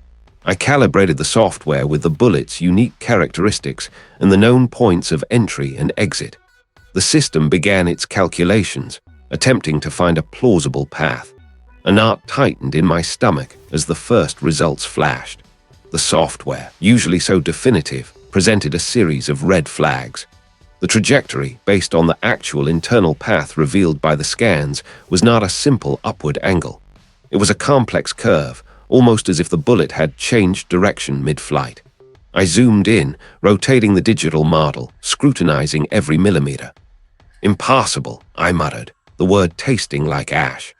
I calibrated the software with the bullet's unique characteristics and the known points of entry and exit. The system began its calculations, attempting to find a plausible path. A knot tightened in my stomach as the first results flashed. The software, usually so definitive, presented a series of red flags. The trajectory, based on the actual internal path revealed by the scans, was not a simple upward angle. It was a complex curve, almost as if the bullet had changed direction mid-flight. I zoomed in, rotating the digital model, scrutinizing every millimeter. "Impossible," I muttered, the word tasting like ash.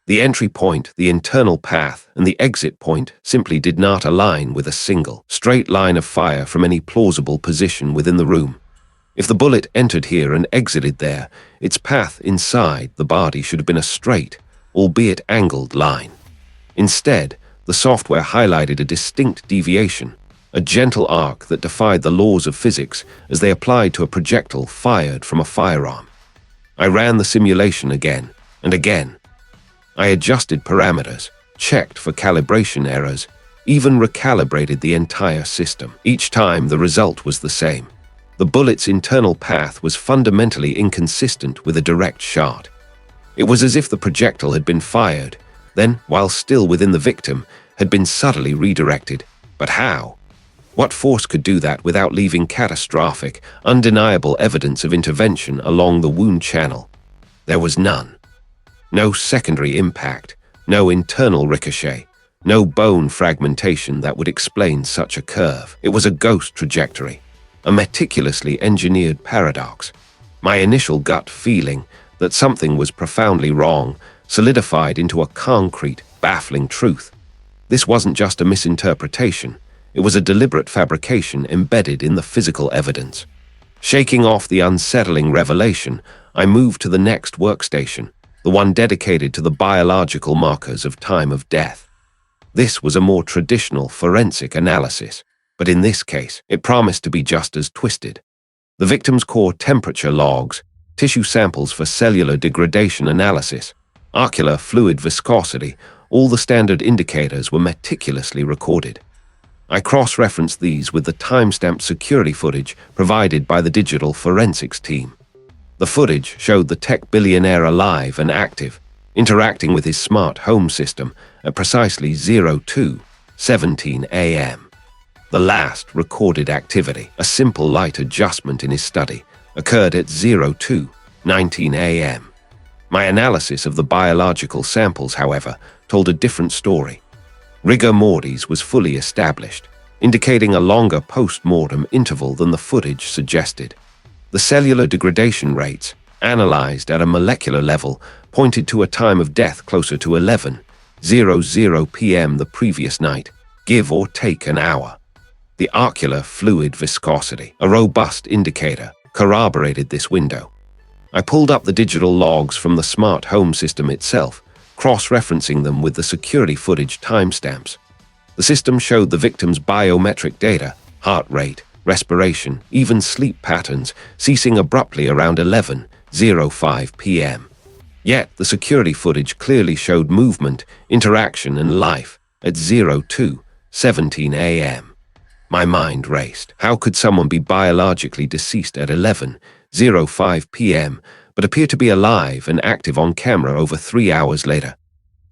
The entry point, the internal path, and the exit point simply did not align with a single, straight line of fire from any plausible position within the room. If the bullet entered here and exited there, its path inside the body should have been a straight, albeit angled line. Instead, the software highlighted a distinct deviation, a gentle arc that defied the laws of physics as they applied to a projectile fired from a firearm. I ran the simulation again and again. I adjusted parameters, checked for calibration errors, even recalibrated the entire system. Each time, the result was the same. The bullet's internal path was fundamentally inconsistent with a direct shot. It was as if the projectile had been fired, then, while still within the victim, had been subtly redirected. But how? What force could do that without leaving catastrophic, undeniable evidence of intervention along the wound channel? There was none. No secondary impact, no internal ricochet, no bone fragmentation that would explain such a curve. It was a ghost trajectory, a meticulously engineered paradox. My initial gut feeling that something was profoundly wrong solidified into a concrete, baffling truth. This wasn't just a misinterpretation, it was a deliberate fabrication embedded in the physical evidence. Shaking off the unsettling revelation, I moved to the next workstation, the one dedicated to the biological markers of time of death. This was a more traditional forensic analysis, but in this case, it promised to be just as twisted. The victim's core temperature logs, tissue samples for cellular degradation analysis, ocular fluid viscosity, all the standard indicators were meticulously recorded. I cross-referenced these with the timestamped security footage provided by the digital forensics team. The footage showed the tech billionaire alive and active, interacting with his smart home system at precisely 02:17 a.m. The last recorded activity, a simple light adjustment in his study, occurred at 02:19 a.m. My analysis of the biological samples, however, told a different story. Rigor mortis was fully established, indicating a longer post-mortem interval than the footage suggested. The cellular degradation rates, analyzed at a molecular level, pointed to a time of death closer to 11:00 p.m. the previous night, give or take an hour. The ocular fluid viscosity, a robust indicator, corroborated this window. I pulled up the digital logs from the smart home system itself, cross-referencing them with the security footage timestamps. The system showed the victim's biometric data, heart rate, respiration, even sleep patterns, ceasing abruptly around 11:05 p.m. Yet the security footage clearly showed movement, interaction, and life at 02:17 a.m. My mind raced. How could someone be biologically deceased at 11:05 p.m. but appear to be alive and active on camera over 3 hours later?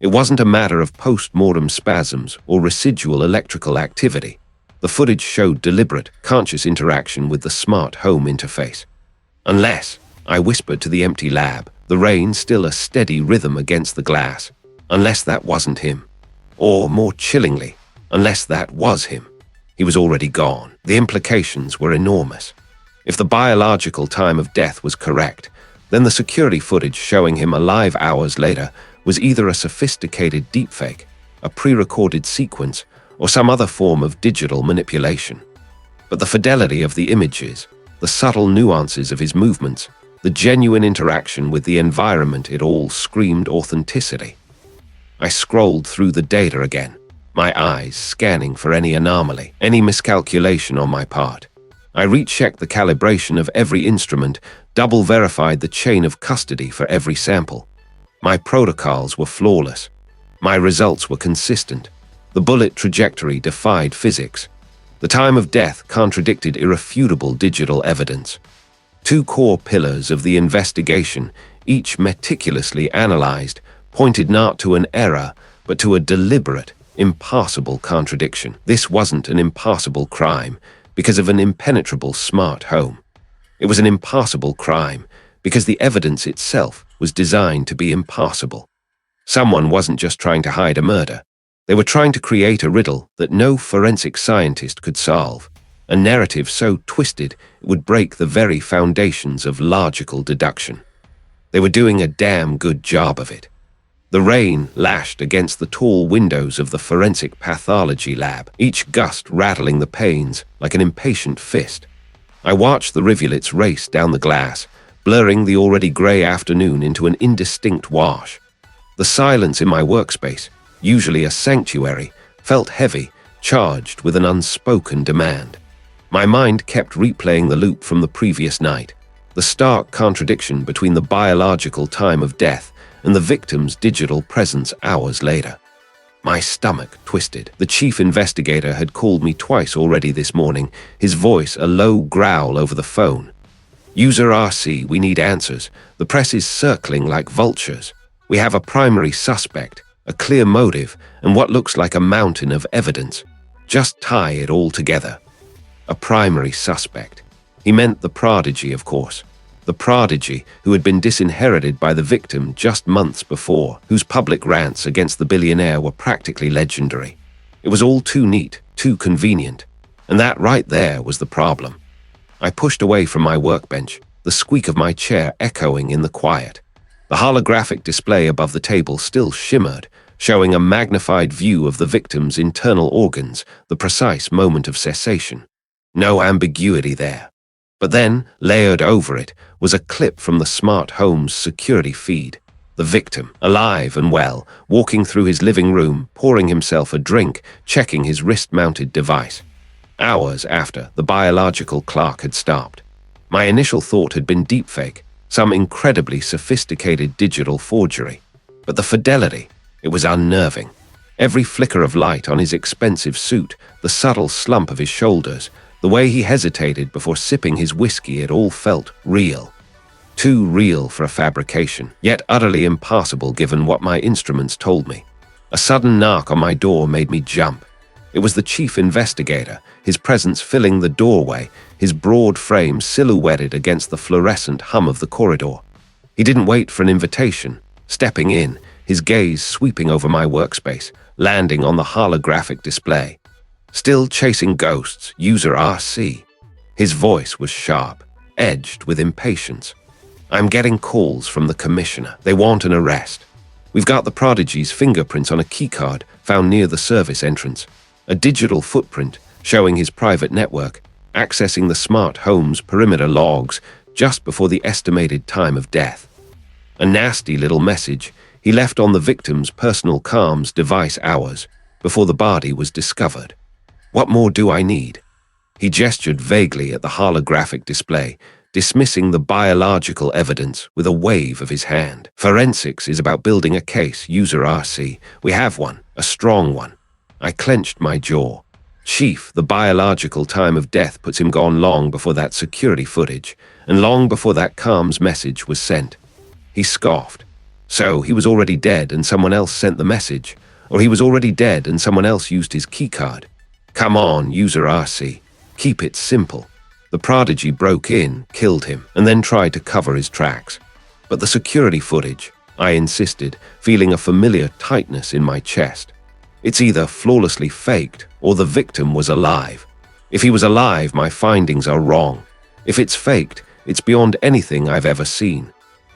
It wasn't a matter of post-mortem spasms or residual electrical activity. The footage showed deliberate, conscious interaction with the smart home interface. Unless, I whispered to the empty lab, the rain still a steady rhythm against the glass. Unless that wasn't him. Or, more chillingly, unless that was him, he was already gone. The implications were enormous. If the biological time of death was correct, then the security footage showing him alive hours later was either a sophisticated deepfake, a pre-recorded sequence, or some other form of digital manipulation. But the fidelity of the images, the subtle nuances of his movements, the genuine interaction with the environment, it all screamed authenticity. I scrolled through the data again, my eyes scanning for any anomaly, any miscalculation on my part. I rechecked the calibration of every instrument, double-verified the chain of custody for every sample. My protocols were flawless. My results were consistent. The bullet trajectory defied physics. The time of death contradicted irrefutable digital evidence. Two core pillars of the investigation, each meticulously analyzed, pointed not to an error, but to a deliberate, impossible contradiction. This wasn't an impossible crime because of an impenetrable smart home. It was an impossible crime because the evidence itself was designed to be impossible. Someone wasn't just trying to hide a murder. They were trying to create a riddle that no forensic scientist could solve, a narrative so twisted it would break the very foundations of logical deduction. They were doing a damn good job of it. The rain lashed against the tall windows of the forensic pathology lab, each gust rattling the panes like an impatient fist. I watched the rivulets race down the glass, blurring the already grey afternoon into an indistinct wash. The silence in my workspace, usually a sanctuary, felt heavy, charged with an unspoken demand. My mind kept replaying the loop from the previous night, the stark contradiction between the biological time of death and the victim's digital presence hours later. My stomach twisted. The chief investigator had called me twice already this morning, his voice a low growl over the phone. "User RC, we need answers. The press is circling like vultures. We have a primary suspect, a clear motive, and what looks like a mountain of evidence. Just tie it all together." A primary suspect. He meant the prodigy, of course. The prodigy who had been disinherited by the victim just months before, whose public rants against the billionaire were practically legendary. It was all too neat, too convenient. And that right there was the problem. I pushed away from my workbench, the squeak of my chair echoing in the quiet. The holographic display above the table still shimmered, showing a magnified view of the victim's internal organs, the precise moment of cessation. No ambiguity there. But then, layered over it, was a clip from the smart home's security feed. The victim, alive and well, walking through his living room, pouring himself a drink, checking his wrist-mounted device. Hours after the biological clock had stopped. My initial thought had been deepfake, some incredibly sophisticated digital forgery. But the fidelity, it was unnerving. Every flicker of light on his expensive suit, the subtle slump of his shoulders, the way he hesitated before sipping his whiskey, it all felt real. Too real for a fabrication, yet utterly impossible given what my instruments told me. A sudden knock on my door made me jump. It was the chief investigator, his presence filling the doorway, his broad frame silhouetted against the fluorescent hum of the corridor. He didn't wait for an invitation. Stepping in, his gaze sweeping over my workspace, landing on the holographic display. "Still chasing ghosts, user RC." His voice was sharp, edged with impatience. "I'm getting calls from the commissioner. They want an arrest. We've got the prodigy's fingerprints on a keycard found near the service entrance. A digital footprint showing his private network, accessing the smart home's perimeter logs just before the estimated time of death. A nasty little message he left on the victim's personal comms device hours before the body was discovered. What more do I need?" He gestured vaguely at the holographic display, dismissing the biological evidence with a wave of his hand. "Forensics is about building a case, user RC. We have one, a strong one." I clenched my jaw. "Chief, the biological time of death puts him gone long before that security footage, and long before that comms message was sent." He scoffed. "So he was already dead and someone else sent the message, or he was already dead and someone else used his keycard. Come on, user RC. Keep it simple." The prodigy broke in, killed him, and then tried to cover his tracks. "But the security footage," I insisted, feeling a familiar tightness in my chest. It's either flawlessly faked or the victim was alive. If he was alive, my findings are wrong. If it's faked, it's beyond anything I've ever seen.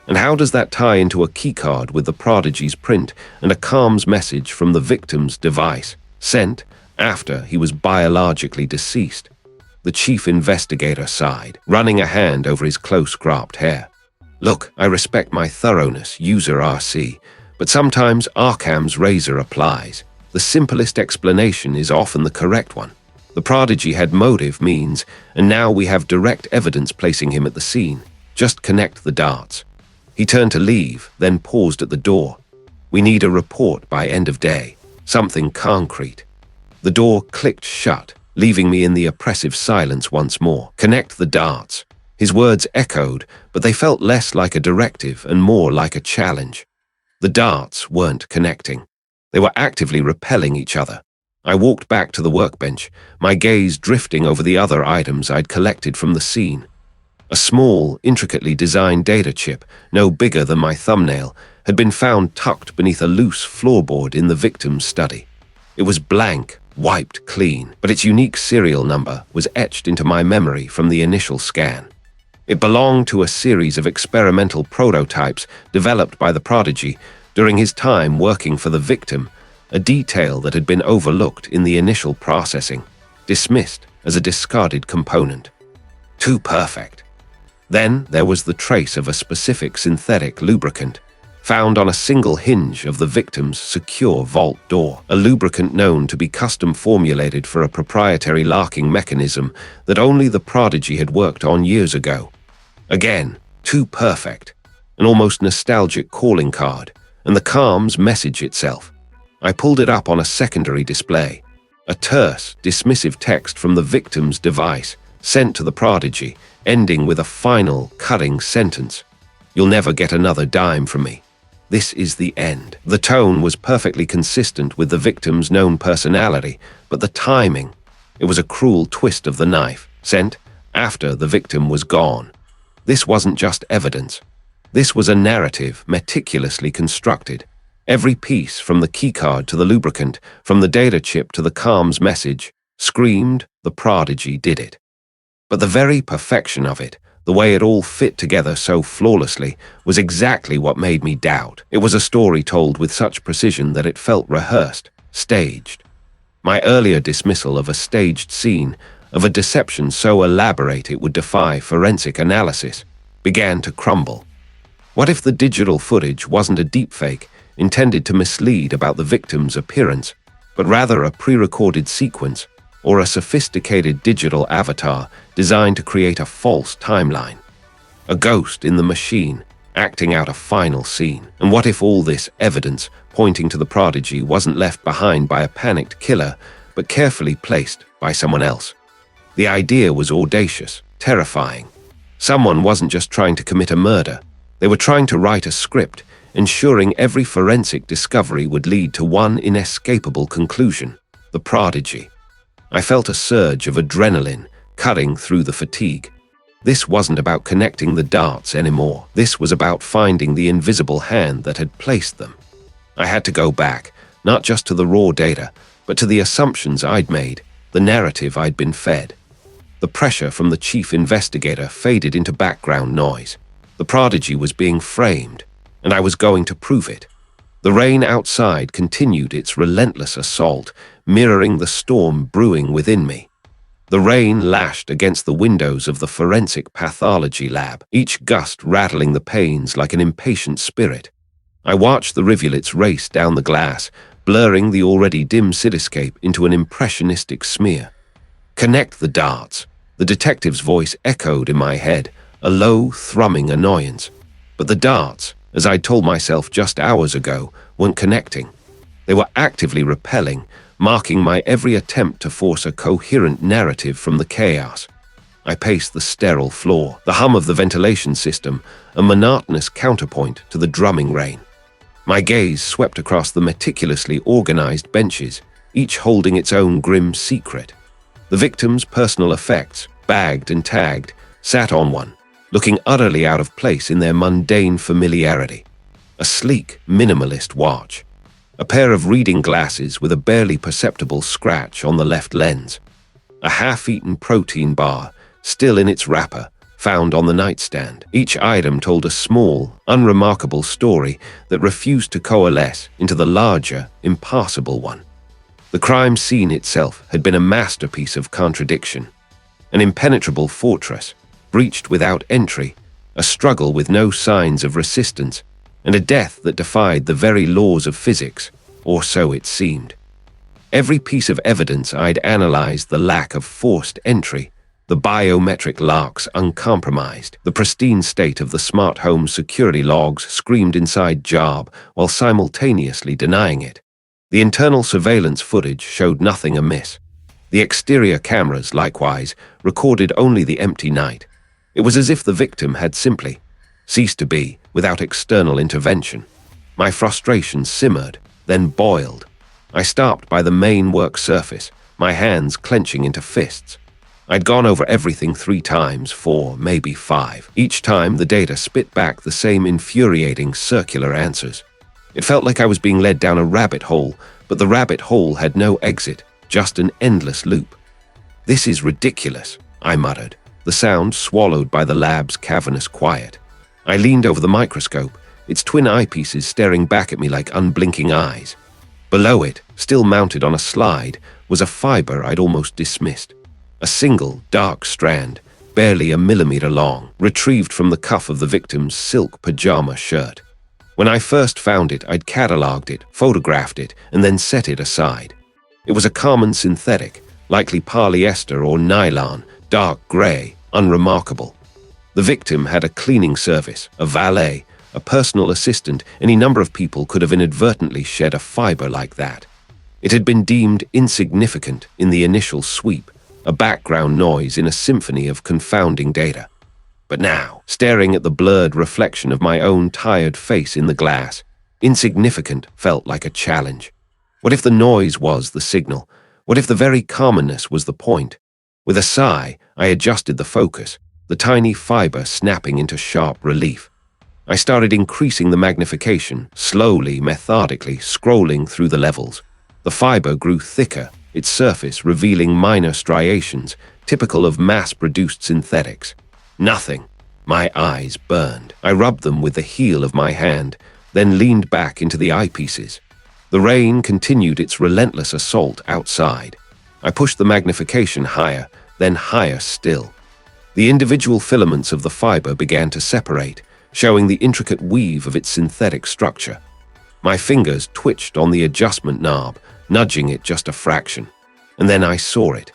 And how does that tie into a keycard with the prodigy's print and a calm's message from the victim's device, sent after he was biologically deceased? The chief investigator sighed, running a hand over his close-cropped hair. Look, I respect my thoroughness, user RC, but sometimes Arkham's razor applies. The simplest explanation is often the correct one. The prodigy had motive, means, and now we have direct evidence placing him at the scene. Just connect the dots. He turned to leave, then paused at the door. We need a report by end of day. Something concrete. The door clicked shut, leaving me in the oppressive silence once more. Connect the dots. His words echoed, but they felt less like a directive and more like a challenge. The darts weren't connecting. They were actively repelling each other. I walked back to the workbench, my gaze drifting over the other items I'd collected from the scene. A small, intricately designed data chip, no bigger than my thumbnail, had been found tucked beneath a loose floorboard in the victim's study. It was blank, wiped clean, but its unique serial number was etched into my memory from the initial scan. It belonged to a series of experimental prototypes developed by the prodigy during his time working for the victim, a detail that had been overlooked in the initial processing, dismissed as a discarded component. Too perfect. Then there was the trace of a specific synthetic lubricant, found on a single hinge of the victim's secure vault door, a lubricant known to be custom formulated for a proprietary locking mechanism that only the prodigy had worked on years ago. Again, too perfect, an almost nostalgic calling card, and the calm's message itself. I pulled it up on a secondary display, a terse, dismissive text from the victim's device, sent to the prodigy, ending with a final, cutting sentence. You'll never get another dime from me. This is the end. The tone was perfectly consistent with the victim's known personality, but the timing, it was a cruel twist of the knife, sent after the victim was gone. This wasn't just evidence. This was a narrative meticulously constructed. Every piece, from the keycard to the lubricant, from the data chip to the calm's message, screamed the prodigy did it. But the very perfection of it, the way it all fit together so flawlessly, was exactly what made me doubt. It was a story told with such precision that it felt rehearsed, staged. My earlier dismissal of a staged scene, of a deception so elaborate it would defy forensic analysis, began to crumble. What if the digital footage wasn't a deepfake intended to mislead about the victim's appearance, but rather a pre-recorded sequence or a sophisticated digital avatar designed to create a false timeline? A ghost in the machine, acting out a final scene. And what if all this evidence pointing to the prodigy wasn't left behind by a panicked killer, but carefully placed by someone else? The idea was audacious, terrifying. Someone wasn't just trying to commit a murder. They were trying to write a script, ensuring every forensic discovery would lead to one inescapable conclusion: the prodigy. I felt a surge of adrenaline cutting through the fatigue. This wasn't about connecting the dots anymore. This was about finding the invisible hand that had placed them. I had to go back, not just to the raw data, but to the assumptions I'd made, the narrative I'd been fed. The pressure from the chief investigator faded into background noise. The prodigy was being framed, and I was going to prove it. The rain outside continued its relentless assault, mirroring the storm brewing within me. The rain lashed against the windows of the forensic pathology lab, each gust rattling the panes like an impatient spirit. I watched the rivulets race down the glass, blurring the already dim cityscape into an impressionistic smear. Connect the dots. The detective's voice echoed in my head, a low, thrumming annoyance. But the darts, as I'd told myself just hours ago, weren't connecting. They were actively repelling, marking my every attempt to force a coherent narrative from the chaos. I paced the sterile floor, the hum of the ventilation system, a monotonous counterpoint to the drumming rain. My gaze swept across the meticulously organized benches, each holding its own grim secret. The victim's personal effects, bagged and tagged, sat on one, looking utterly out of place in their mundane familiarity. A sleek, minimalist watch. A pair of reading glasses with a barely perceptible scratch on the left lens. A half-eaten protein bar, still in its wrapper, found on the nightstand. Each item told a small, unremarkable story that refused to coalesce into the larger, impassable one. The crime scene itself had been a masterpiece of contradiction. An impenetrable fortress, breached without entry, a struggle with no signs of resistance, and a death that defied the very laws of physics, or so it seemed. Every piece of evidence I'd analyzed, the lack of forced entry, the biometric larks uncompromised, the pristine state of the smart home security logs screamed inside job while simultaneously denying it. The internal surveillance footage showed nothing amiss. The exterior cameras, likewise, recorded only the empty night. It was as if the victim had simply ceased to be without external intervention. My frustration simmered, then boiled. I stopped by the main work surface, my hands clenching into fists. I'd gone over everything 3 times, 4, maybe 5. Each time the data spit back the same infuriating circular answers. It felt like I was being led down a rabbit hole, but the rabbit hole had no exit, just an endless loop. "This is ridiculous," I muttered, the sound swallowed by the lab's cavernous quiet. I leaned over the microscope, its twin eyepieces staring back at me like unblinking eyes. Below it, still mounted on a slide, was a fiber I'd almost dismissed. A single, dark strand, barely a millimeter long, retrieved from the cuff of the victim's silk pajama shirt. When I first found it, I'd catalogued it, photographed it, and then set it aside. It was a common synthetic, likely polyester or nylon, dark gray, unremarkable. The victim had a cleaning service, a valet, a personal assistant. Any number of people could have inadvertently shed a fiber like that. It had been deemed insignificant in the initial sweep, a background noise in a symphony of confounding data. But now, staring at the blurred reflection of my own tired face in the glass, insignificant felt like a challenge. What if the noise was the signal? What if the very commonness was the point? With a sigh, I adjusted the focus, the tiny fiber snapping into sharp relief. I started increasing the magnification, slowly, methodically, scrolling through the levels. The fiber grew thicker, its surface revealing minor striations, typical of mass-produced synthetics. Nothing. My eyes burned. I rubbed them with the heel of my hand, then leaned back into the eyepieces. The rain continued its relentless assault outside. I pushed the magnification higher, then higher still. The individual filaments of the fiber began to separate, showing the intricate weave of its synthetic structure. My fingers twitched on the adjustment knob, nudging it just a fraction. And then I saw it,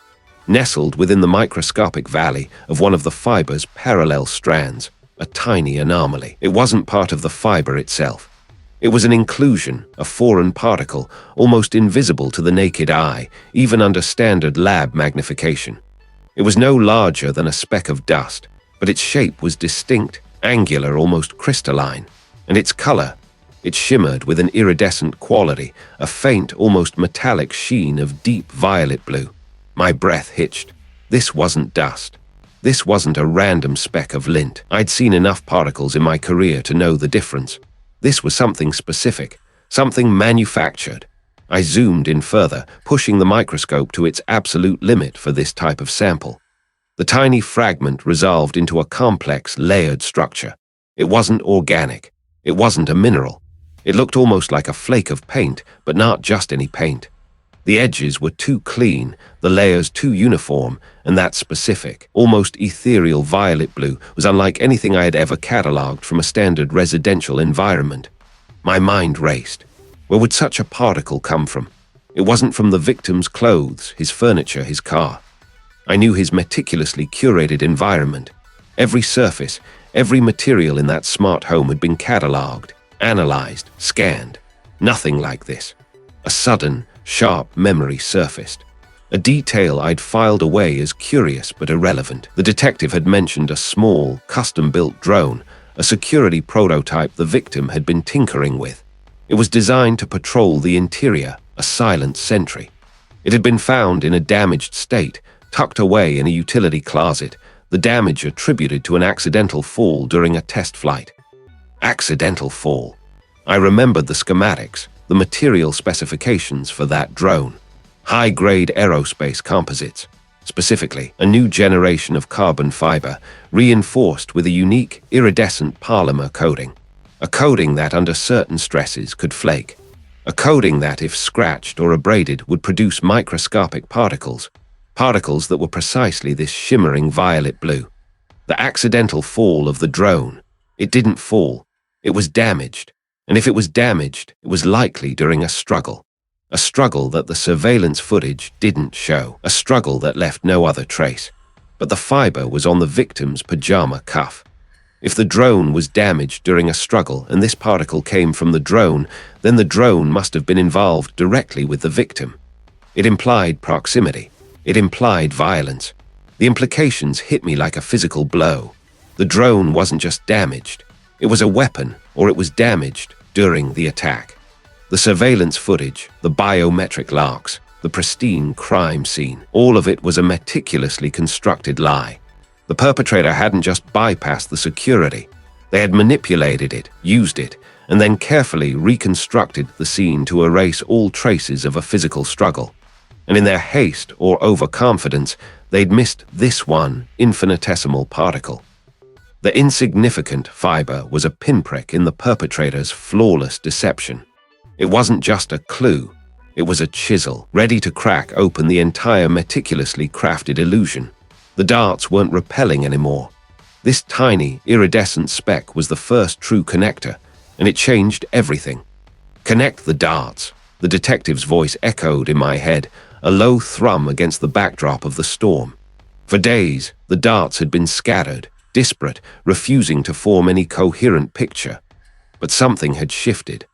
nestled within the microscopic valley of one of the fiber's parallel strands, a tiny anomaly. It wasn't part of the fiber itself. It was an inclusion, a foreign particle, almost invisible to the naked eye, even under standard lab magnification. It was no larger than a speck of dust, but its shape was distinct, angular, almost crystalline, and its color, it shimmered with an iridescent quality, a faint, almost metallic sheen of deep violet blue. My breath hitched. This wasn't dust. This wasn't a random speck of lint. I'd seen enough particles in my career to know the difference. This was something specific, something manufactured. I zoomed in further, pushing the microscope to its absolute limit for this type of sample. The tiny fragment resolved into a complex, layered structure. It wasn't organic. It wasn't a mineral. It looked almost like a flake of paint, but not just any paint. The edges were too clean, the layers too uniform, and that specific, almost ethereal violet blue was unlike anything I had ever catalogued from a standard residential environment. My mind raced. Where would such a particle come from? It wasn't from the victim's clothes, his furniture, his car. I knew his meticulously curated environment. Every surface, every material in that smart home had been catalogued, analyzed, scanned. Nothing like this. A sudden, sharp memory surfaced. A detail I'd filed away as curious but irrelevant. The detective had mentioned a small, custom-built drone, a security prototype the victim had been tinkering with. It was designed to patrol the interior, a silent sentry. It had been found in a damaged state, tucked away in a utility closet, the damage attributed to an accidental fall during a test flight. Accidental fall. I remembered the schematics, the material specifications for that drone. High-grade aerospace composites, specifically a new generation of carbon fiber reinforced with a unique iridescent polymer coating. A coating that under certain stresses could flake. A coating that, if scratched or abraded, would produce microscopic particles that were precisely this shimmering violet blue. The accidental fall of the drone. It didn't fall. It was damaged. And if it was damaged, it was likely during a struggle. A struggle that the surveillance footage didn't show. A struggle that left no other trace. But the fiber was on the victim's pajama cuff. If the drone was damaged during a struggle and this particle came from the drone, then the drone must have been involved directly with the victim. It implied proximity. It implied violence. The implications hit me like a physical blow. The drone wasn't just damaged. It was a weapon, or it was damaged during the attack. The surveillance footage, the biometric logs, the pristine crime scene, all of it was a meticulously constructed lie. The perpetrator hadn't just bypassed the security. They had manipulated it, used it, and then carefully reconstructed the scene to erase all traces of a physical struggle. And in their haste or overconfidence, they'd missed this one infinitesimal particle. The insignificant fiber was a pinprick in the perpetrator's flawless deception. It wasn't just a clue. It was a chisel, ready to crack open the entire meticulously crafted illusion. The darts weren't repelling anymore. This tiny, iridescent speck was the first true connector, and it changed everything. Connect the darts. The detective's voice echoed in my head, a low thrum against the backdrop of the storm. For days, the darts had been scattered, disparate, refusing to form any coherent picture. But something had shifted.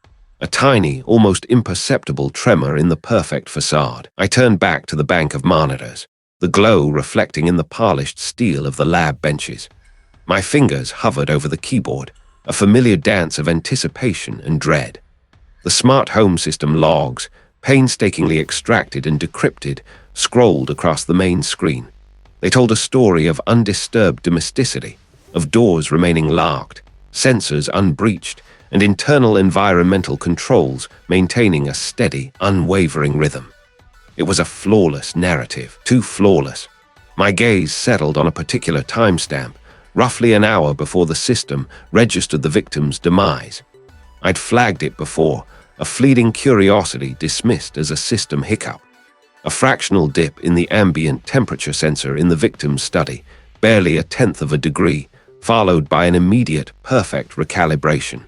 A tiny, almost imperceptible tremor in the perfect facade. I turned back to the bank of monitors, the glow reflecting in the polished steel of the lab benches. My fingers hovered over the keyboard, a familiar dance of anticipation and dread. The smart home system logs, painstakingly extracted and decrypted, scrolled across the main screen. They told a story of undisturbed domesticity, of doors remaining locked, sensors unbreached, and internal environmental controls maintaining a steady, unwavering rhythm. It was a flawless narrative, too flawless. My gaze settled on a particular timestamp, roughly an hour before the system registered the victim's demise. I'd flagged it before, a fleeting curiosity dismissed as a system hiccup. A fractional dip in the ambient temperature sensor in the victim's study, barely 1/10 of a degree, followed by an immediate, perfect recalibration.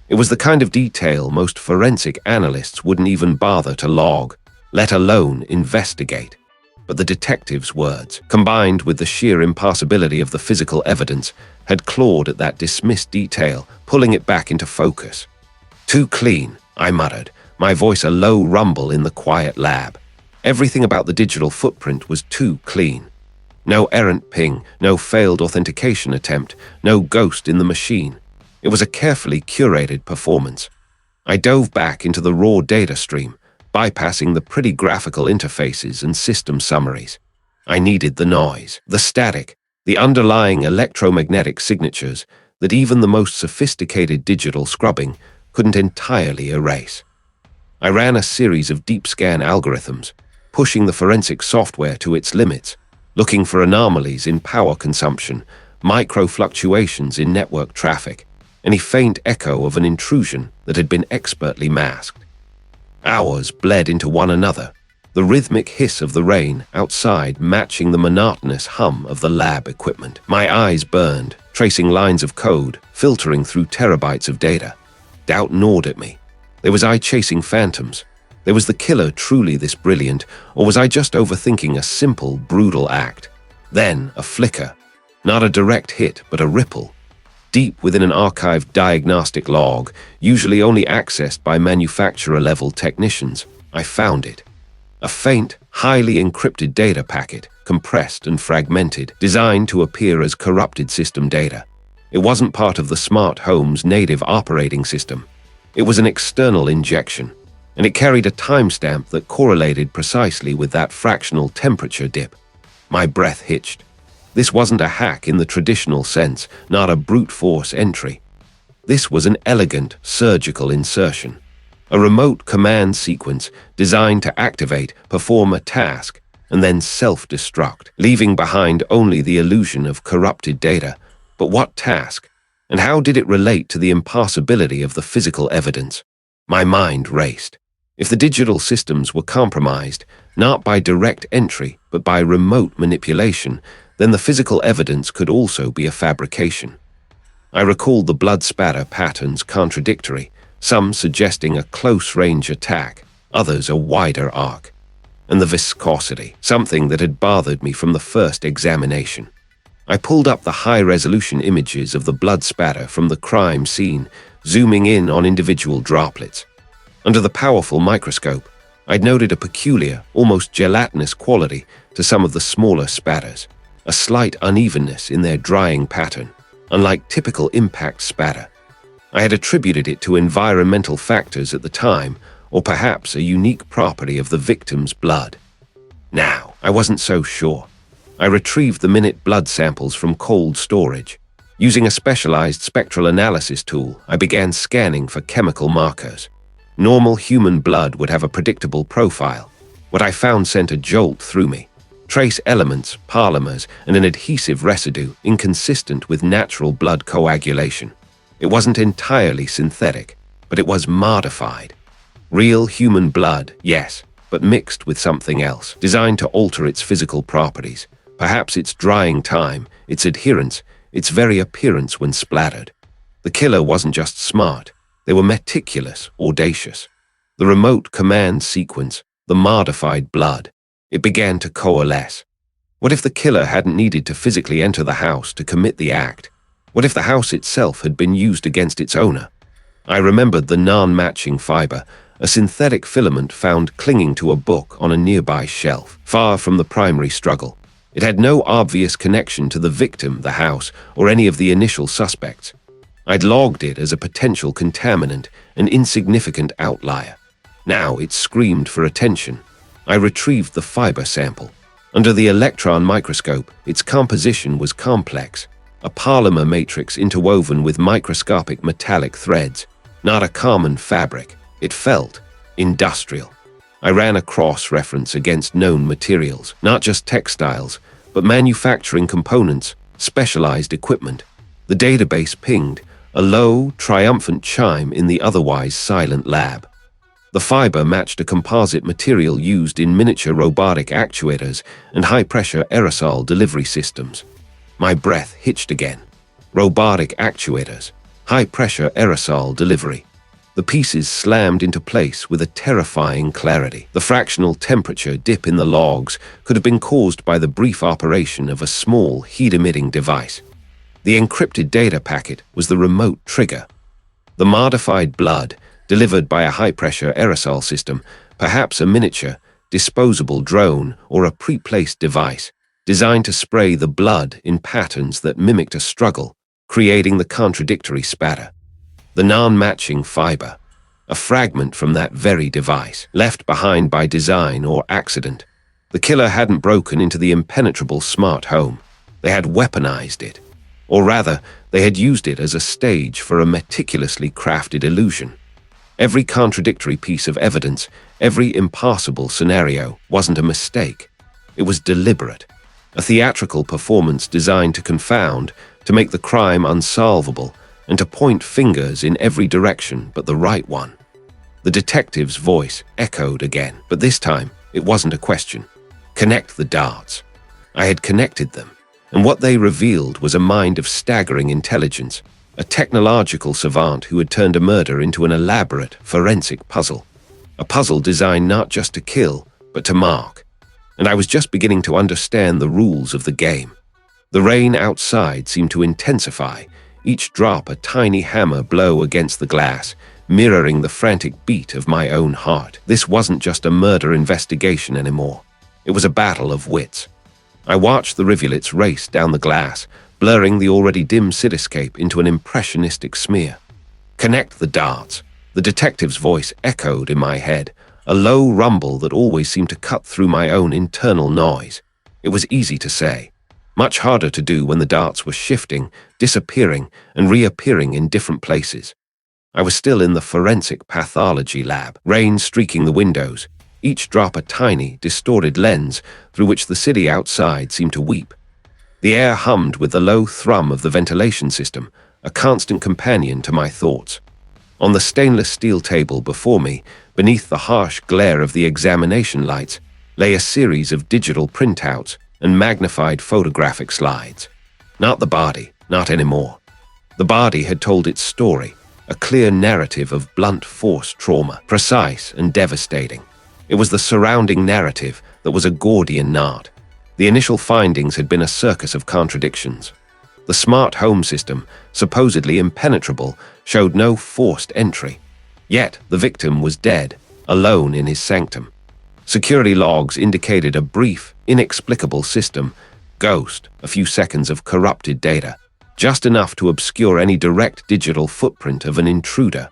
It was the kind of detail most forensic analysts wouldn't even bother to log, let alone investigate. But the detective's words, combined with the sheer impossibility of the physical evidence, had clawed at that dismissed detail, pulling it back into focus. "Too clean," I muttered, my voice a low rumble in the quiet lab. Everything about the digital footprint was too clean. No errant ping, no failed authentication attempt, no ghost in the machine. It was a carefully curated performance. I dove back into the raw data stream, bypassing the pretty graphical interfaces and system summaries. I needed the noise, the static, the underlying electromagnetic signatures that even the most sophisticated digital scrubbing couldn't entirely erase. I ran a series of deep scan algorithms, pushing the forensic software to its limits, looking for anomalies in power consumption, micro fluctuations in network traffic, any faint echo of an intrusion that had been expertly masked. Hours bled into one another, the rhythmic hiss of the rain outside matching the monotonous hum of the lab equipment. My eyes burned, tracing lines of code, filtering through terabytes of data. Doubt gnawed at me. Was I chasing phantoms? Was the killer truly this brilliant, or was I just overthinking a simple, brutal act? Then a flicker. Not a direct hit, but a ripple. Deep within an archived diagnostic log, usually only accessed by manufacturer-level technicians, I found it. A faint, highly encrypted data packet, compressed and fragmented, designed to appear as corrupted system data. It wasn't part of the smart home's native operating system. It was an external injection, and it carried a timestamp that correlated precisely with that fractional temperature dip. My breath hitched. This wasn't a hack in the traditional sense, not a brute force entry. This was an elegant, surgical insertion. A remote command sequence designed to activate, perform a task, and then self-destruct, leaving behind only the illusion of corrupted data. But what task? And how did it relate to the impassibility of the physical evidence? My mind raced. If the digital systems were compromised, not by direct entry, but by remote manipulation, then the physical evidence could also be a fabrication. I recalled the blood spatter patterns contradictory, some suggesting a close-range attack, others a wider arc. And the viscosity, something that had bothered me from the first examination. I pulled up the high-resolution images of the blood spatter from the crime scene, zooming in on individual droplets. Under the powerful microscope, I'd noted a peculiar, almost gelatinous quality to some of the smaller spatters, a slight unevenness in their drying pattern, unlike typical impact spatter. I had attributed it to environmental factors at the time, or perhaps a unique property of the victim's blood. Now, I wasn't so sure. I retrieved the minute blood samples from cold storage. Using a specialized spectral analysis tool, I began scanning for chemical markers. Normal human blood would have a predictable profile. What I found sent a jolt through me. Trace elements, polymers, and an adhesive residue inconsistent with natural blood coagulation. It wasn't entirely synthetic, but it was modified. Real human blood, yes, but mixed with something else, designed to alter its physical properties, perhaps its drying time, its adherence, its very appearance when splattered. The killer wasn't just smart, they were meticulous, audacious. The remote command sequence, the modified blood, it began to coalesce. What if the killer hadn't needed to physically enter the house to commit the act? What if the house itself had been used against its owner? I remembered the non-matching fiber, a synthetic filament found clinging to a book on a nearby shelf, far from the primary struggle. It had no obvious connection to the victim, the house, or any of the initial suspects. I'd logged it as a potential contaminant, an insignificant outlier. Now it screamed for attention. I retrieved the fiber sample. Under the electron microscope, its composition was complex, a polymer matrix interwoven with microscopic metallic threads, not a common fabric. It felt industrial. I ran a cross-reference against known materials, not just textiles, but manufacturing components, specialized equipment. The database pinged, a low, triumphant chime in the otherwise silent lab. The fiber matched a composite material used in miniature robotic actuators and high-pressure aerosol delivery systems. My breath hitched again. Robotic actuators, high-pressure aerosol delivery. The pieces slammed into place with a terrifying clarity. The fractional temperature dip in the logs could have been caused by the brief operation of a small, heat-emitting device. The encrypted data packet was the remote trigger. The modified blood, delivered by a high-pressure aerosol system, perhaps a miniature, disposable drone or a pre-placed device, designed to spray the blood in patterns that mimicked a struggle, creating the contradictory spatter. The non-matching fiber, a fragment from that very device, left behind by design or accident. The killer hadn't broken into the impenetrable smart home. They had weaponized it. Or rather, they had used it as a stage for a meticulously crafted illusion. Every contradictory piece of evidence, every impossible scenario, wasn't a mistake. It was deliberate. A theatrical performance designed to confound, to make the crime unsolvable, and to point fingers in every direction but the right one. The detective's voice echoed again, but this time it wasn't a question. Connect the dots. I had connected them, and what they revealed was a mind of staggering intelligence, a technological savant who had turned a murder into an elaborate, forensic puzzle. A puzzle designed not just to kill, but to mark. And I was just beginning to understand the rules of the game. The rain outside seemed to intensify, each drop a tiny hammer blow against the glass, mirroring the frantic beat of my own heart. This wasn't just a murder investigation anymore. It was a battle of wits. I watched the rivulets race down the glass, blurring the already dim cityscape into an impressionistic smear. Connect the dots. The detective's voice echoed in my head, a low rumble that always seemed to cut through my own internal noise. It was easy to say, much harder to do when the darts were shifting, disappearing, and reappearing in different places. I was still in the forensic pathology lab, rain streaking the windows, each drop a tiny, distorted lens through which the city outside seemed to weep. The air hummed with the low thrum of the ventilation system, a constant companion to my thoughts. On the stainless steel table before me, beneath the harsh glare of the examination lights, lay a series of digital printouts and magnified photographic slides. Not the body, not anymore. The body had told its story, a clear narrative of blunt force trauma, precise and devastating. It was the surrounding narrative that was a Gordian knot. The initial findings had been a circus of contradictions. The smart home system, supposedly impenetrable, showed no forced entry. Yet the victim was dead, alone in his sanctum. Security logs indicated a brief, inexplicable system, ghost, a few seconds of corrupted data, just enough to obscure any direct digital footprint of an intruder.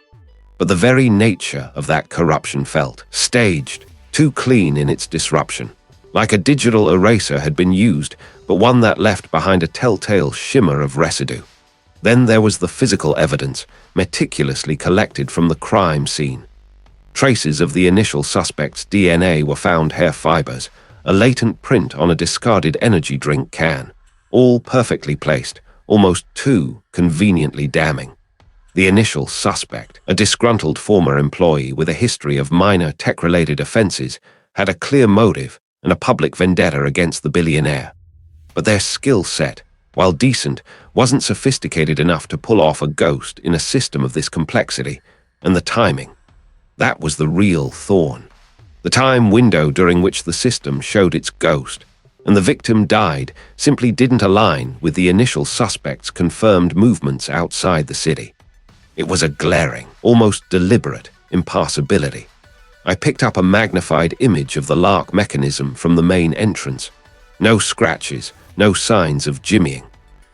But the very nature of that corruption felt staged, too clean in its disruption. Like a digital eraser had been used, but one that left behind a telltale shimmer of residue. Then there was the physical evidence, meticulously collected from the crime scene. Traces of the initial suspect's DNA were found, hair fibers, a latent print on a discarded energy drink can, all perfectly placed, almost too conveniently damning. The initial suspect, a disgruntled former employee with a history of minor tech-related offenses, had a clear motive and a public vendetta against the billionaire. But their skill set, while decent, wasn't sophisticated enough to pull off a ghost in a system of this complexity, and the timing. That was the real Thorne. The time window during which the system showed its ghost, and the victim died, simply didn't align with the initial suspect's confirmed movements outside the city. It was a glaring, almost deliberate impossibility. I picked up a magnified image of the lock mechanism from the main entrance. No scratches, no signs of jimmying.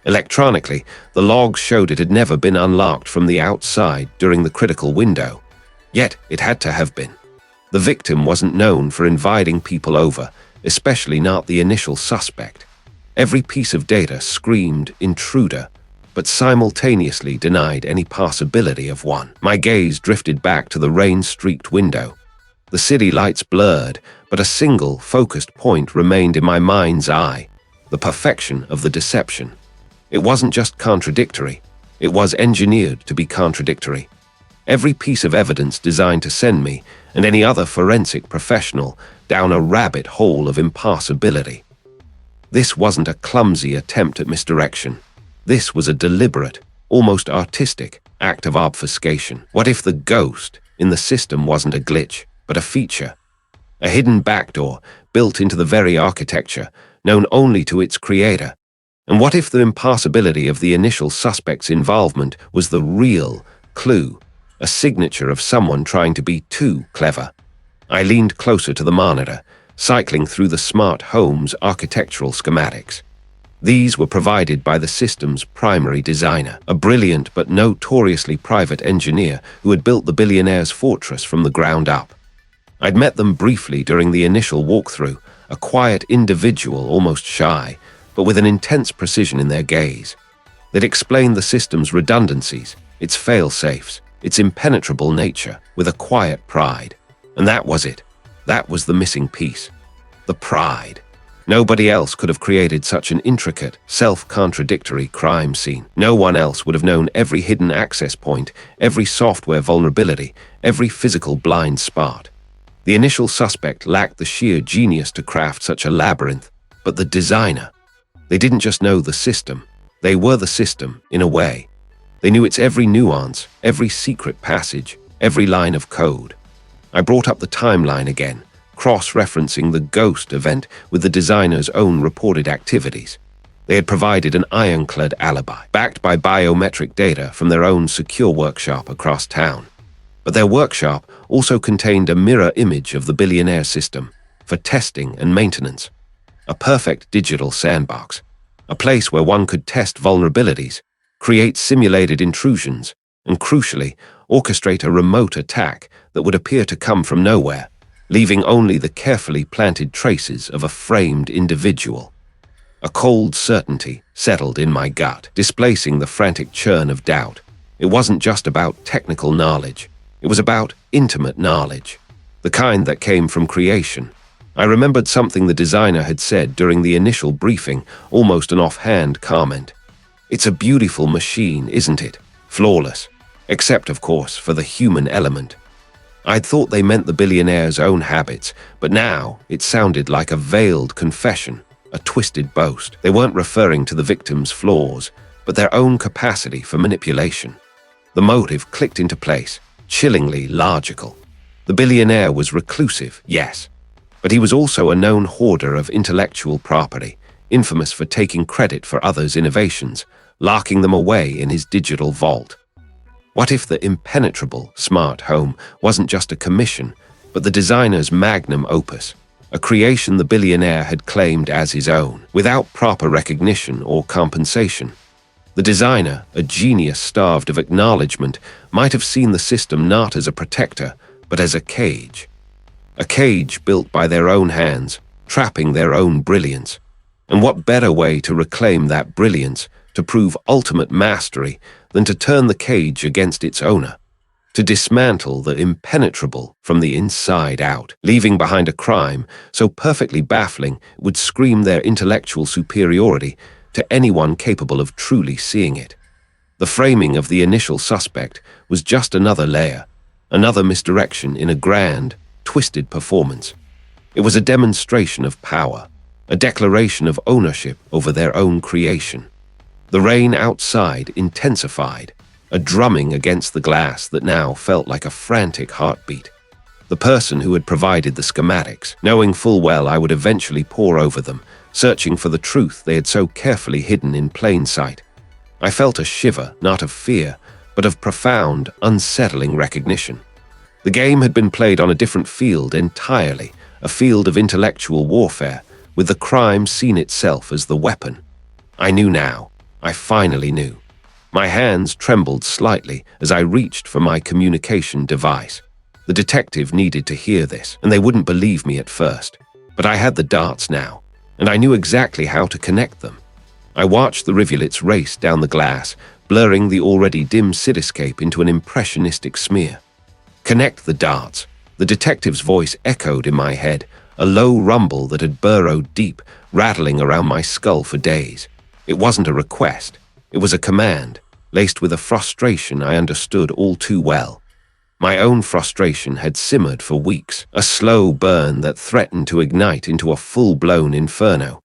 Electronically, the logs showed it had never been unlocked from the outside during the critical window. Yet it had to have been. The victim wasn't known for inviting people over, especially not the initial suspect. Every piece of data screamed intruder, but simultaneously denied any possibility of one. My gaze drifted back to the rain-streaked window. The city lights blurred, but a single, focused point remained in my mind's eye, the perfection of the deception. It wasn't just contradictory, it was engineered to be contradictory. Every piece of evidence designed to send me, and any other forensic professional, down a rabbit hole of impossibility. This wasn't a clumsy attempt at misdirection. This was a deliberate, almost artistic, act of obfuscation. What if the ghost in the system wasn't a glitch, but a feature? A hidden backdoor built into the very architecture, known only to its creator? And what if the impossibility of the initial suspect's involvement was the real clue, a signature of someone trying to be too clever? I leaned closer to the monitor, cycling through the smart home's architectural schematics. These were provided by the system's primary designer, a brilliant but notoriously private engineer who had built the billionaire's fortress from the ground up. I'd met them briefly during the initial walkthrough, a quiet individual, almost shy, but with an intense precision in their gaze. They'd explained the system's redundancies, its fail-safes, its impenetrable nature, with a quiet pride. And that was it. That was the missing piece. The pride. Nobody else could have created such an intricate, self-contradictory crime scene. No one else would have known every hidden access point, every software vulnerability, every physical blind spot. The initial suspect lacked the sheer genius to craft such a labyrinth, but the designer. They didn't just know the system. They were the system, in a way. They knew its every nuance, every secret passage, every line of code. I brought up the timeline again, cross-referencing the ghost event with the designer's own reported activities. They had provided an ironclad alibi, backed by biometric data from their own secure workshop across town. But their workshop also contained a mirror image of the billionaire system for testing and maintenance. A perfect digital sandbox, a place where one could test vulnerabilities, create simulated intrusions, and crucially, orchestrate a remote attack that would appear to come from nowhere, leaving only the carefully planted traces of a framed individual. A cold certainty settled in my gut, displacing the frantic churn of doubt. It wasn't just about technical knowledge. It was about intimate knowledge, the kind that came from creation. I remembered something the designer had said during the initial briefing, almost an offhand comment. "It's a beautiful machine, isn't it? Flawless. Except, of course, for the human element." I'd thought they meant the billionaire's own habits, but now it sounded like a veiled confession, a twisted boast. They weren't referring to the victim's flaws, but their own capacity for manipulation. The motive clicked into place, chillingly logical. The billionaire was reclusive, yes, but he was also a known hoarder of intellectual property, infamous for taking credit for others' innovations, locking them away in his digital vault. What if the impenetrable smart home wasn't just a commission, but the designer's magnum opus, a creation the billionaire had claimed as his own, without proper recognition or compensation? The designer, a genius starved of acknowledgement, might have seen the system not as a protector, but as a cage. A cage built by their own hands, trapping their own brilliance. And what better way to reclaim that brilliance, to prove ultimate mastery, than to turn the cage against its owner, to dismantle the impenetrable from the inside out, leaving behind a crime so perfectly baffling it would scream their intellectual superiority to anyone capable of truly seeing it. The framing of the initial suspect was just another layer, another misdirection in a grand, twisted performance. It was a demonstration of power, a declaration of ownership over their own creation. The rain outside intensified, a drumming against the glass that now felt like a frantic heartbeat. The person who had provided the schematics, knowing full well I would eventually pore over them, searching for the truth they had so carefully hidden in plain sight. I felt a shiver, not of fear, but of profound, unsettling recognition. The game had been played on a different field entirely, a field of intellectual warfare, with the crime seen itself as the weapon. I knew now. I finally knew. My hands trembled slightly as I reached for my communication device. The detective needed to hear this, and they wouldn't believe me at first. But I had the darts now, and I knew exactly how to connect them. I watched the rivulets race down the glass, blurring the already dim cityscape into an impressionistic smear. Connect the darts. The detective's voice echoed in my head, a low rumble that had burrowed deep, rattling around my skull for days. It wasn't a request. It was a command, laced with a frustration I understood all too well. My own frustration had simmered for weeks, a slow burn that threatened to ignite into a full-blown inferno.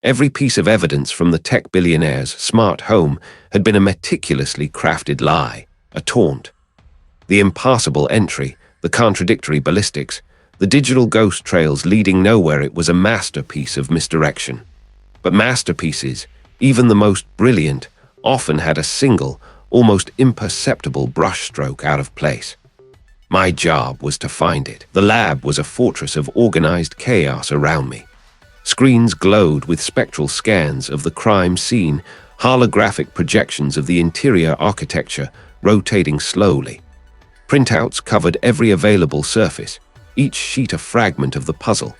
Every piece of evidence from the tech billionaire's smart home had been a meticulously crafted lie, a taunt. The impossible entry, the contradictory ballistics, the digital ghost trails leading nowhere. It was a masterpiece of misdirection. But masterpieces, even the most brilliant, often had a single, almost imperceptible brushstroke out of place. My job was to find it. The lab was a fortress of organized chaos around me. Screens glowed with spectral scans of the crime scene, holographic projections of the interior architecture rotating slowly. Printouts covered every available surface, each sheet a fragment of the puzzle.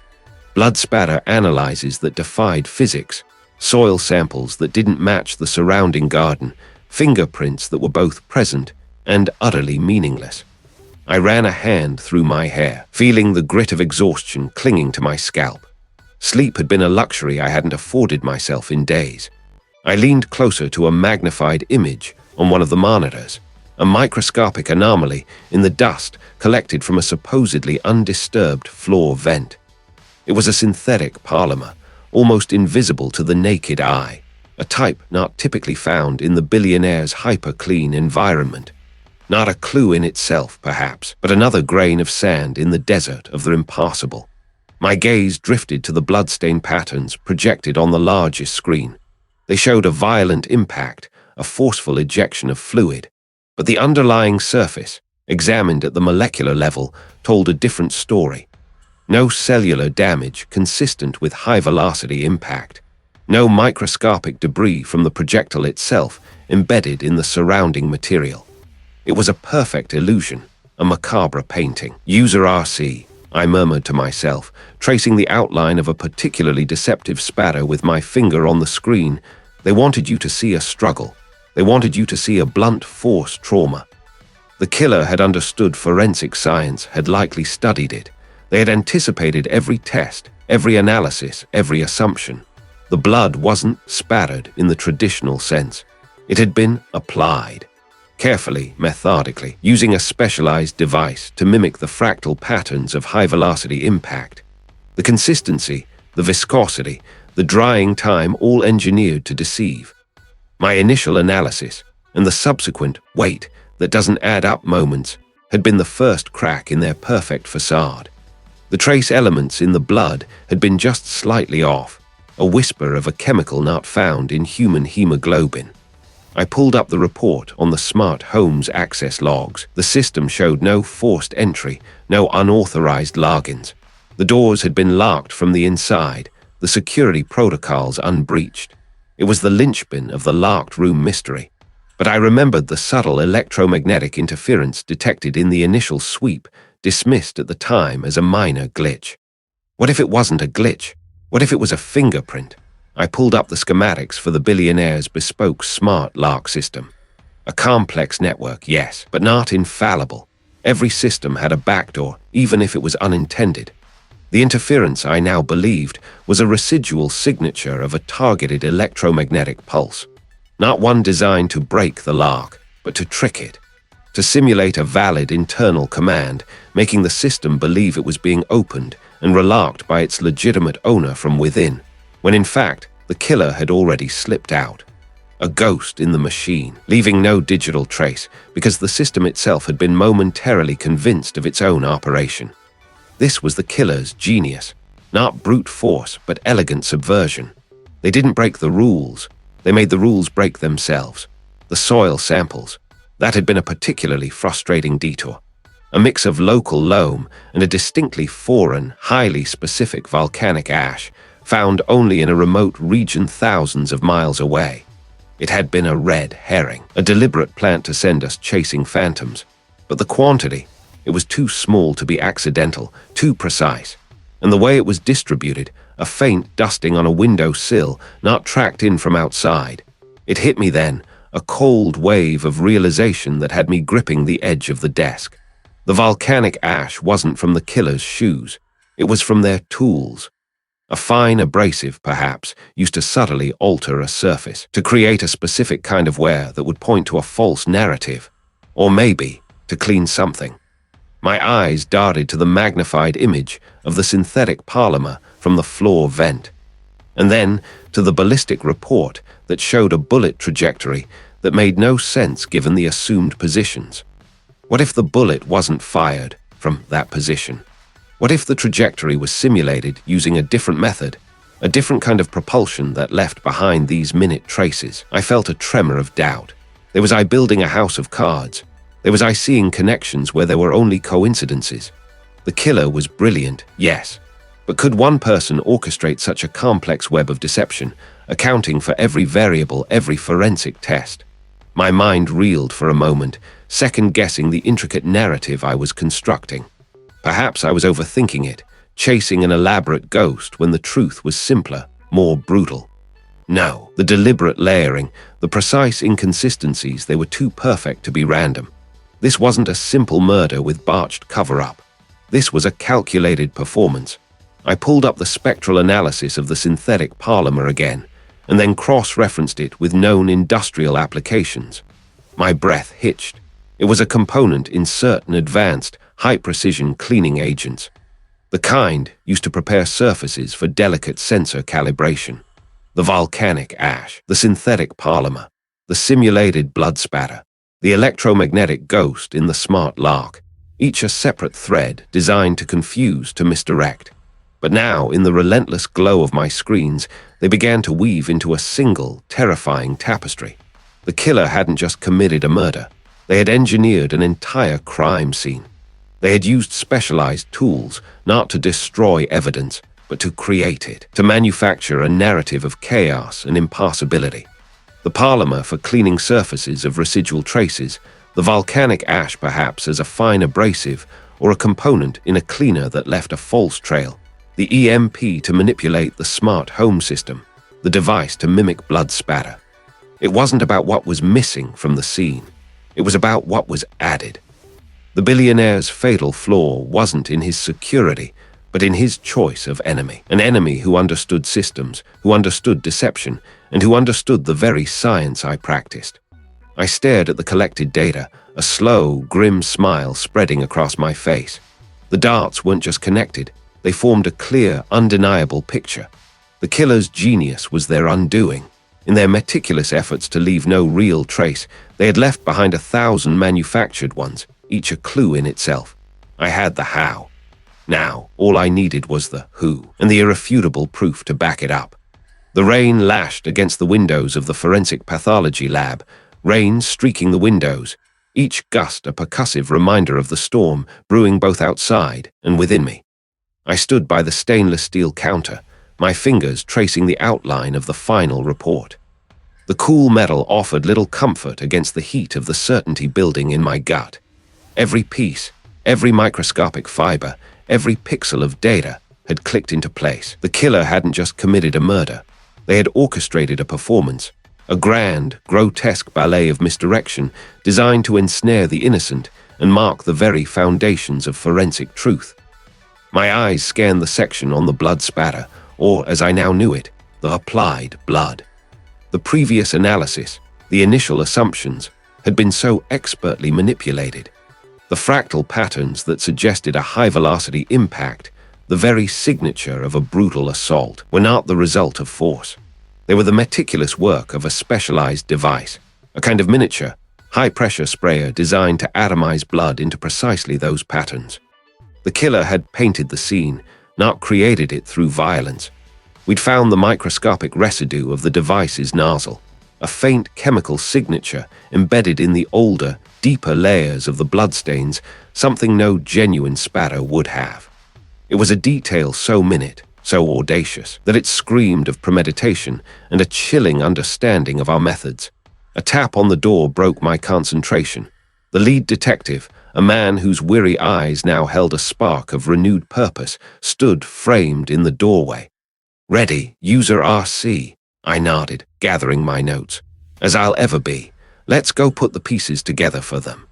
Blood spatter analyses that defied physics, soil samples that didn't match the surrounding garden, fingerprints that were both present and utterly meaningless. I ran a hand through my hair, feeling the grit of exhaustion clinging to my scalp. Sleep had been a luxury I hadn't afforded myself in days. I leaned closer to a magnified image on one of the monitors, a microscopic anomaly in the dust collected from a supposedly undisturbed floor vent. It was a synthetic polymer, almost invisible to the naked eye, a type not typically found in the billionaire's hyper-clean environment. Not a clue in itself, perhaps, but another grain of sand in the desert of the impossible. My gaze drifted to the bloodstain patterns projected on the largest screen. They showed a violent impact, a forceful ejection of fluid, but the underlying surface, examined at the molecular level, told a different story. No cellular damage consistent with high-velocity impact. No microscopic debris from the projectile itself embedded in the surrounding material. It was a perfect illusion, a macabre painting. User RC, I murmured to myself, tracing the outline of a particularly deceptive spatter with my finger on the screen. They wanted you to see a struggle, They wanted you to see a blunt force trauma. The killer had understood forensic science, had likely studied it. They had anticipated every test, every analysis, every assumption. The blood wasn't spattered in the traditional sense. It had been applied. Carefully, methodically, using a specialized device to mimic the fractal patterns of high-velocity impact. The consistency, the viscosity, the drying time all engineered to deceive. My initial analysis, and the subsequent wait that doesn't add up moments, had been the first crack in their perfect facade. The trace elements in the blood had been just slightly off, a whisper of a chemical not found in human hemoglobin. I pulled up the report on the smart home's access logs. The system showed no forced entry, no unauthorized logins. The doors had been locked from the inside, the security protocols unbreached. It was the linchpin of the locked room mystery. But I remembered the subtle electromagnetic interference detected in the initial sweep, dismissed at the time as a minor glitch. What if it wasn't a glitch? What if it was a fingerprint? I pulled up the schematics for the billionaire's bespoke smart lock system. A complex network, yes, but not infallible. Every system had a backdoor, even if it was unintended. The interference, I now believed, was a residual signature of a targeted electromagnetic pulse. Not one designed to break the lock, but to trick it. To simulate a valid internal command, making the system believe it was being opened and relocked by its legitimate owner from within, when in fact, the killer had already slipped out. A ghost in the machine, leaving no digital trace because the system itself had been momentarily convinced of its own operation. This was the killer's genius, not brute force, but elegant subversion. They didn't break the rules. They made the rules break themselves. The soil samples. That had been a particularly frustrating detour. A mix of local loam and a distinctly foreign, highly specific volcanic ash, found only in a remote region thousands of miles away. It had been a red herring, a deliberate plant to send us chasing phantoms. But the quantity, it was too small to be accidental, too precise. And the way it was distributed, a faint dusting on a window sill, not tracked in from outside. It hit me then, a cold wave of realization that had me gripping the edge of the desk. The volcanic ash wasn't from the killer's shoes. It was from their tools. A fine abrasive, perhaps, used to subtly alter a surface, to create a specific kind of wear that would point to a false narrative, or maybe to clean something. My eyes darted to the magnified image of the synthetic polymer from the floor vent, and then to the ballistic report that showed a bullet trajectory that made no sense given the assumed positions. What if the bullet wasn't fired from that position? What if the trajectory was simulated using a different method, a different kind of propulsion that left behind these minute traces? I felt a tremor of doubt. There was I building a house of cards. There was I seeing connections where there were only coincidences. The killer was brilliant, yes, but could one person orchestrate such a complex web of deception, accounting for every variable, every forensic test? My mind reeled for a moment, second-guessing the intricate narrative I was constructing. Perhaps I was overthinking it, chasing an elaborate ghost when the truth was simpler, more brutal. No, the deliberate layering, the precise inconsistencies, they were too perfect to be random. This wasn't a simple murder with botched cover-up. This was a calculated performance. I pulled up the spectral analysis of the synthetic polymer again, and then cross-referenced it with known industrial applications. My breath hitched. It was a component in certain advanced, high-precision cleaning agents. The kind used to prepare surfaces for delicate sensor calibration. The volcanic ash, the synthetic polymer, the simulated blood spatter, the electromagnetic ghost in the smart lock, each a separate thread designed to confuse, to misdirect. But now, in the relentless glow of my screens, they began to weave into a single, terrifying tapestry. The killer hadn't just committed a murder. They had engineered an entire crime scene. They had used specialized tools, not to destroy evidence, but to create it, to manufacture a narrative of chaos and impossibility. The polymer for cleaning surfaces of residual traces, the volcanic ash perhaps as a fine abrasive, or a component in a cleaner that left a false trail. The EMP to manipulate the smart home system, the device to mimic blood spatter. It wasn't about what was missing from the scene. It was about what was added. The billionaire's fatal flaw wasn't in his security, but in his choice of enemy. An enemy who understood systems, who understood deception, and who understood the very science I practiced. I stared at the collected data, a slow, grim smile spreading across my face. The darts weren't just connected, they formed a clear, undeniable picture. The killer's genius was their undoing. In their meticulous efforts to leave no real trace, they had left behind 1,000 manufactured ones, each a clue in itself. I had the how. Now, all I needed was the who, and the irrefutable proof to back it up. The rain lashed against the windows of the forensic pathology lab, rain streaking the windows, each gust a percussive reminder of the storm brewing both outside and within me. I stood by the stainless steel counter, my fingers tracing the outline of the final report. The cool metal offered little comfort against the heat of the certainty building in my gut. Every piece, every microscopic fiber, every pixel of data had clicked into place. The killer hadn't just committed a murder. They had orchestrated a performance, a grand, grotesque ballet of misdirection designed to ensnare the innocent and mark the very foundations of forensic truth. My eyes scanned the section on the blood spatter, or, as I now knew it, the applied blood. The previous analysis, the initial assumptions, had been so expertly manipulated. The fractal patterns that suggested a high-velocity impact, the very signature of a brutal assault, were not the result of force. They were the meticulous work of a specialized device, a kind of miniature, high-pressure sprayer designed to atomize blood into precisely those patterns. The killer had painted the scene, not created it through violence. We'd found the microscopic residue of the device's nozzle, a faint chemical signature embedded in the older, deeper layers of the bloodstains, something no genuine spatter would have. It was a detail so minute, so audacious, that it screamed of premeditation and a chilling understanding of our methods. A tap on the door broke my concentration. The lead detective, a man whose weary eyes now held a spark of renewed purpose, stood framed in the doorway. "Ready, user RC," I nodded, gathering my notes. "As I'll ever be. Let's go put the pieces together for them."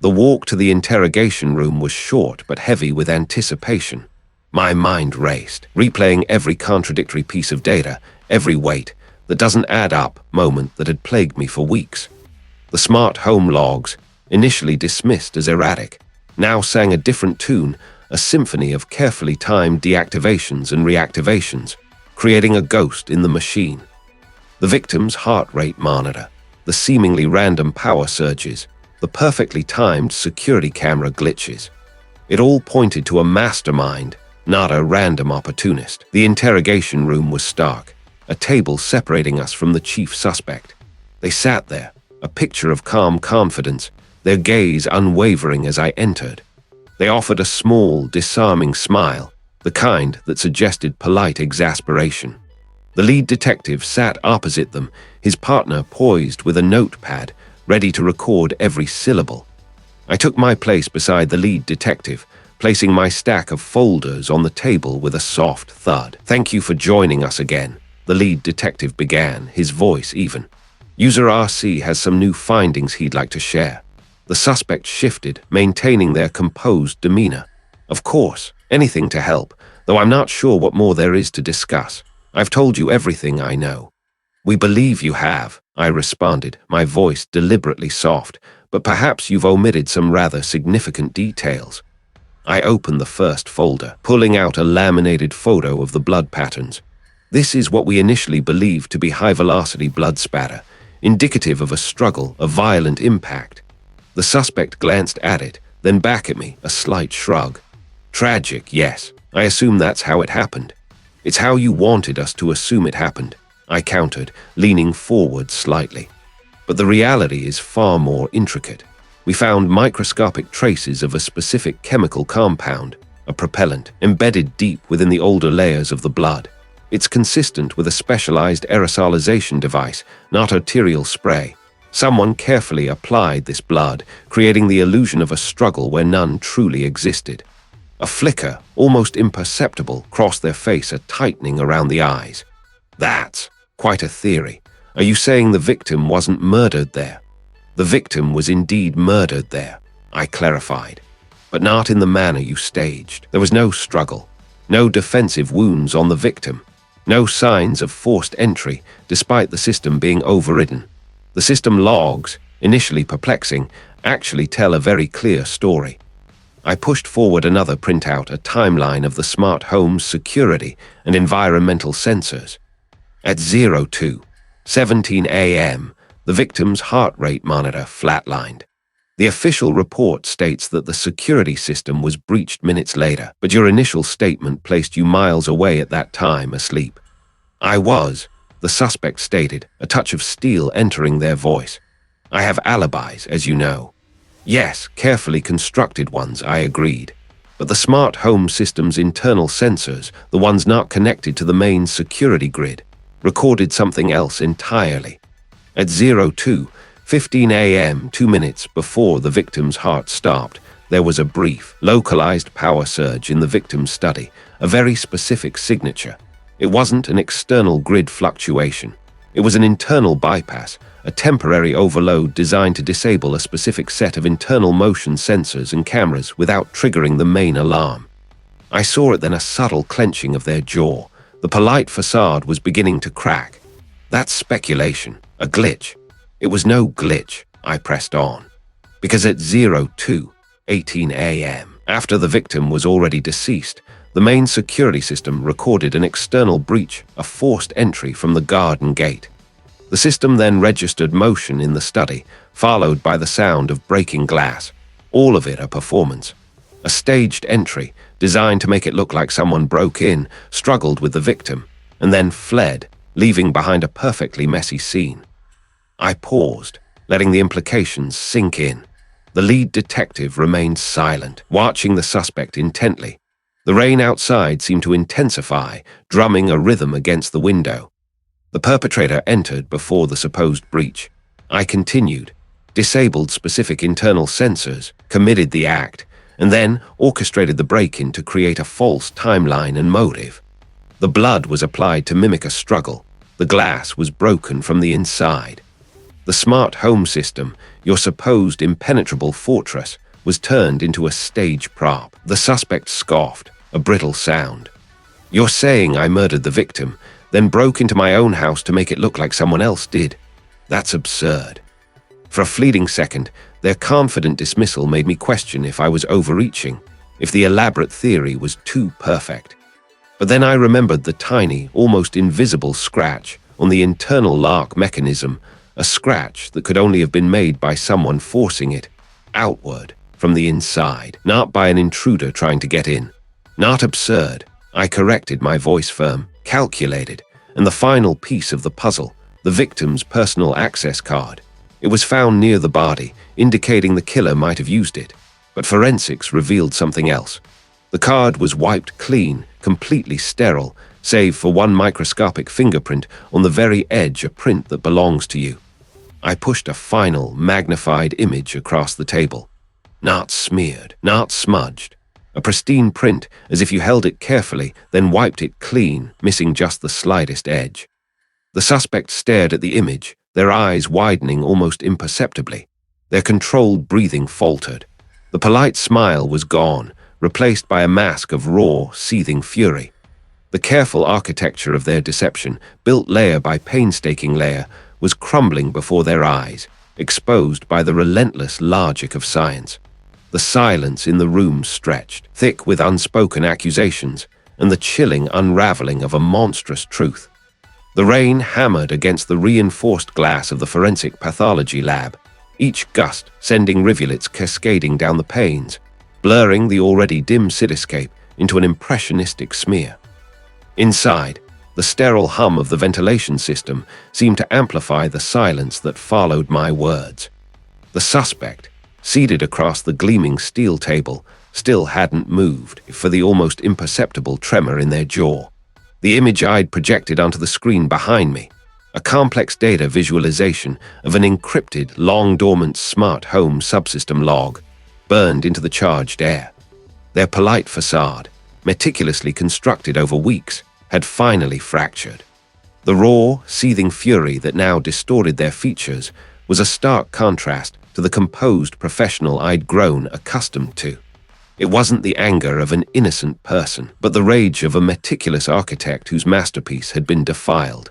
The walk to the interrogation room was short but heavy with anticipation. My mind raced, replaying every contradictory piece of data, every weight, that doesn't add up moment that had plagued me for weeks. The smart home logs, initially dismissed as erratic, now sang a different tune, a symphony of carefully timed deactivations and reactivations, creating a ghost in the machine. The victim's heart rate monitor, the seemingly random power surges, the perfectly timed security camera glitches. It all pointed to a mastermind, not a random opportunist. The interrogation room was stark, a table separating us from the chief suspect. They sat there, a picture of calm confidence, their gaze unwavering as I entered. They offered a small, disarming smile, the kind that suggested polite exasperation. The lead detective sat opposite them, his partner poised with a notepad, ready to record every syllable. I took my place beside the lead detective, placing my stack of folders on the table with a soft thud. "Thank you for joining us again," the lead detective began, his voice even. "User RC has some new findings he'd like to share." The suspect shifted, maintaining their composed demeanor. "Of course, anything to help, though I'm not sure what more there is to discuss. I've told you everything I know." "We believe you have," I responded, my voice deliberately soft, "but perhaps you've omitted some rather significant details." I opened the first folder, pulling out a laminated photo of the blood patterns. This is what we initially believed to be high-velocity blood spatter, indicative of a struggle, a violent impact. The suspect glanced at it, then back at me, a slight shrug. "Tragic, yes. I assume that's how it happened." "It's how you wanted us to assume it happened," I countered, leaning forward slightly. "But the reality is far more intricate. We found microscopic traces of a specific chemical compound, a propellant, embedded deep within the older layers of the blood. It's consistent with a specialized aerosolization device, not arterial spray. Someone carefully applied this blood, creating the illusion of a struggle where none truly existed. A flicker, almost imperceptible, crossed their face, a tightening around the eyes. That's quite a theory. Are you saying the victim wasn't murdered there? The victim was indeed murdered there, I clarified, but not in the manner you staged. There was no struggle, no defensive wounds on the victim, no signs of forced entry despite the system being overridden. The system logs, initially perplexing, actually tell a very clear story. I pushed forward another printout, a timeline of the smart home's security and environmental sensors. At 02:17 a.m., the victim's heart rate monitor flatlined. The official report states that the security system was breached minutes later, but your initial statement placed you miles away at that time, asleep. I was, the suspect stated, a touch of steel entering their voice. I have alibis, as you know. Yes, carefully constructed ones, I agreed. But the smart home system's internal sensors, the ones not connected to the main security grid, recorded something else entirely. At 02:15 a.m., 2 minutes before the victim's heart stopped, there was a brief, localized power surge in the victim's study, a very specific signature. It wasn't an external grid fluctuation. It was an internal bypass, a temporary overload designed to disable a specific set of internal motion sensors and cameras without triggering the main alarm. I saw it then, a subtle clenching of their jaw. The polite facade was beginning to crack. That's speculation, a glitch. It was no glitch, I pressed on. Because at 02:18 a.m., after the victim was already deceased, the main security system recorded an external breach, a forced entry from the garden gate. The system then registered motion in the study, followed by the sound of breaking glass, all of it a performance. A staged entry, designed to make it look like someone broke in, struggled with the victim, and then fled, leaving behind a perfectly messy scene. I paused, letting the implications sink in. The lead detective remained silent, watching the suspect intently. The rain outside seemed to intensify, drumming a rhythm against the window. The perpetrator entered before the supposed breach. I continued, disabled specific internal sensors, committed the act, and then orchestrated the break-in to create a false timeline and motive. The blood was applied to mimic a struggle. The glass was broken from the inside. The smart home system, your supposed impenetrable fortress, was turned into a stage prop. The suspect scoffed, a brittle sound. You're saying I murdered the victim, then broke into my own house to make it look like someone else did? That's absurd. For a fleeting second, their confident dismissal made me question if I was overreaching, if the elaborate theory was too perfect. But then I remembered the tiny, almost invisible scratch on the internal lock mechanism, a scratch that could only have been made by someone forcing it outward from the inside, not by an intruder trying to get in. Not absurd, I corrected, my voice firm, calculated, and the final piece of the puzzle, the victim's personal access card. It was found near the body, indicating the killer might have used it, but forensics revealed something else. The card was wiped clean, completely sterile, save for one microscopic fingerprint on the very edge, a print that belongs to you. I pushed a final, magnified image across the table. Not smeared, not smudged. A pristine print, as if you held it carefully, then wiped it clean, missing just the slightest edge. The suspect stared at the image, their eyes widening almost imperceptibly. Their controlled breathing faltered. The polite smile was gone, replaced by a mask of raw, seething fury. The careful architecture of their deception, built layer by painstaking layer, was crumbling before their eyes, exposed by the relentless logic of science. The silence in the room stretched, thick with unspoken accusations, and the chilling unraveling of a monstrous truth. The rain hammered against the reinforced glass of the forensic pathology lab, each gust sending rivulets cascading down the panes, blurring the already dim cityscape into an impressionistic smear. Inside, the sterile hum of the ventilation system seemed to amplify the silence that followed my words. The suspect, seated across the gleaming steel table, still hadn't moved for the almost imperceptible tremor in their jaw. The image I'd projected onto the screen behind me, a complex data visualization of an encrypted, long-dormant smart home subsystem log, burned into the charged air. Their polite facade, meticulously constructed over weeks, had finally fractured. The raw, seething fury that now distorted their features was a stark contrast to the composed professional I'd grown accustomed to. It wasn't the anger of an innocent person, but the rage of a meticulous architect whose masterpiece had been defiled.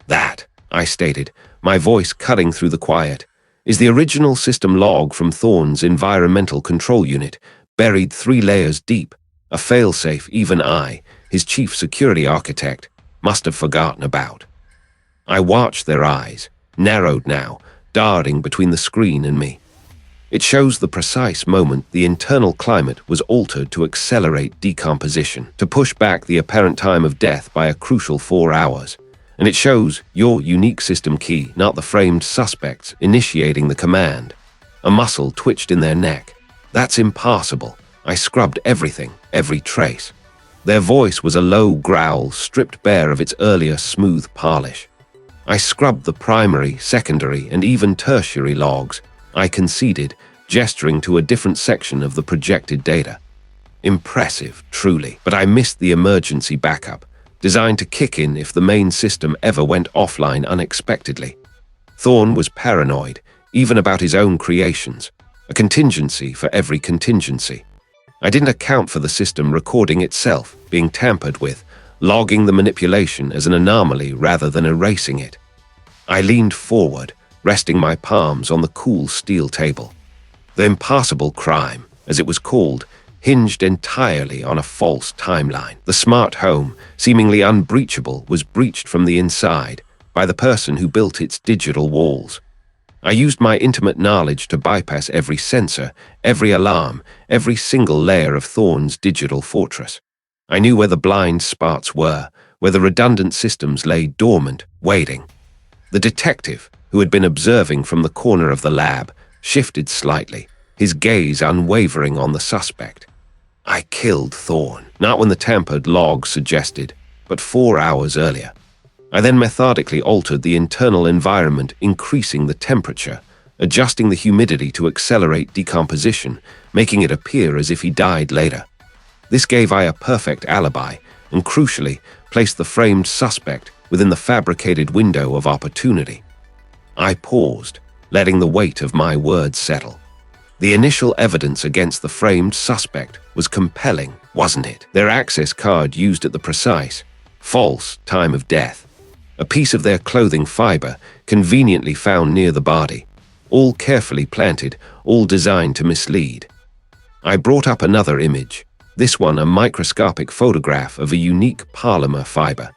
"That," I stated, my voice cutting through the quiet, "is the original system log from Thorne's environmental control unit, buried 3 layers deep, a failsafe even I, his chief security architect, must have forgotten about." I watched their eyes, narrowed now, darting between the screen and me. It shows the precise moment the internal climate was altered to accelerate decomposition, to push back the apparent time of death by a crucial 4 hours. And it shows your unique system key, not the framed suspects initiating the command. A muscle twitched in their neck. "That's impossible." I scrubbed everything, every trace. Their voice was a low growl stripped bare of its earlier smooth polish. I scrubbed the primary, secondary, and even tertiary logs, I conceded, gesturing to a different section of the projected data. Impressive, truly, but I missed the emergency backup, designed to kick in if the main system ever went offline unexpectedly. Thorne was paranoid, even about his own creations, a contingency for every contingency. I didn't account for the system recording itself being tampered with, logging the manipulation as an anomaly rather than erasing it. I leaned forward, resting my palms on the cool steel table. The impossible crime, as it was called, hinged entirely on a false timeline. The smart home, seemingly unbreachable, was breached from the inside by the person who built its digital walls. I used my intimate knowledge to bypass every sensor, every alarm, every single layer of Thorne's digital fortress. I knew where the blind spots were, where the redundant systems lay dormant, waiting. The detective, who had been observing from the corner of the lab, shifted slightly, his gaze unwavering on the suspect. I killed Thorne, not when the tampered log suggested, but 4 hours earlier. I then methodically altered the internal environment, increasing the temperature, adjusting the humidity to accelerate decomposition, making it appear as if he died later. This gave I a perfect alibi, and crucially, placed the framed suspect within the fabricated window of opportunity. I paused, letting the weight of my words settle. The initial evidence against the framed suspect was compelling, wasn't it? Their access card used at the precise, false time of death. A piece of their clothing fiber conveniently found near the body, all carefully planted, all designed to mislead. I brought up another image, this one a microscopic photograph of a unique polymer fiber.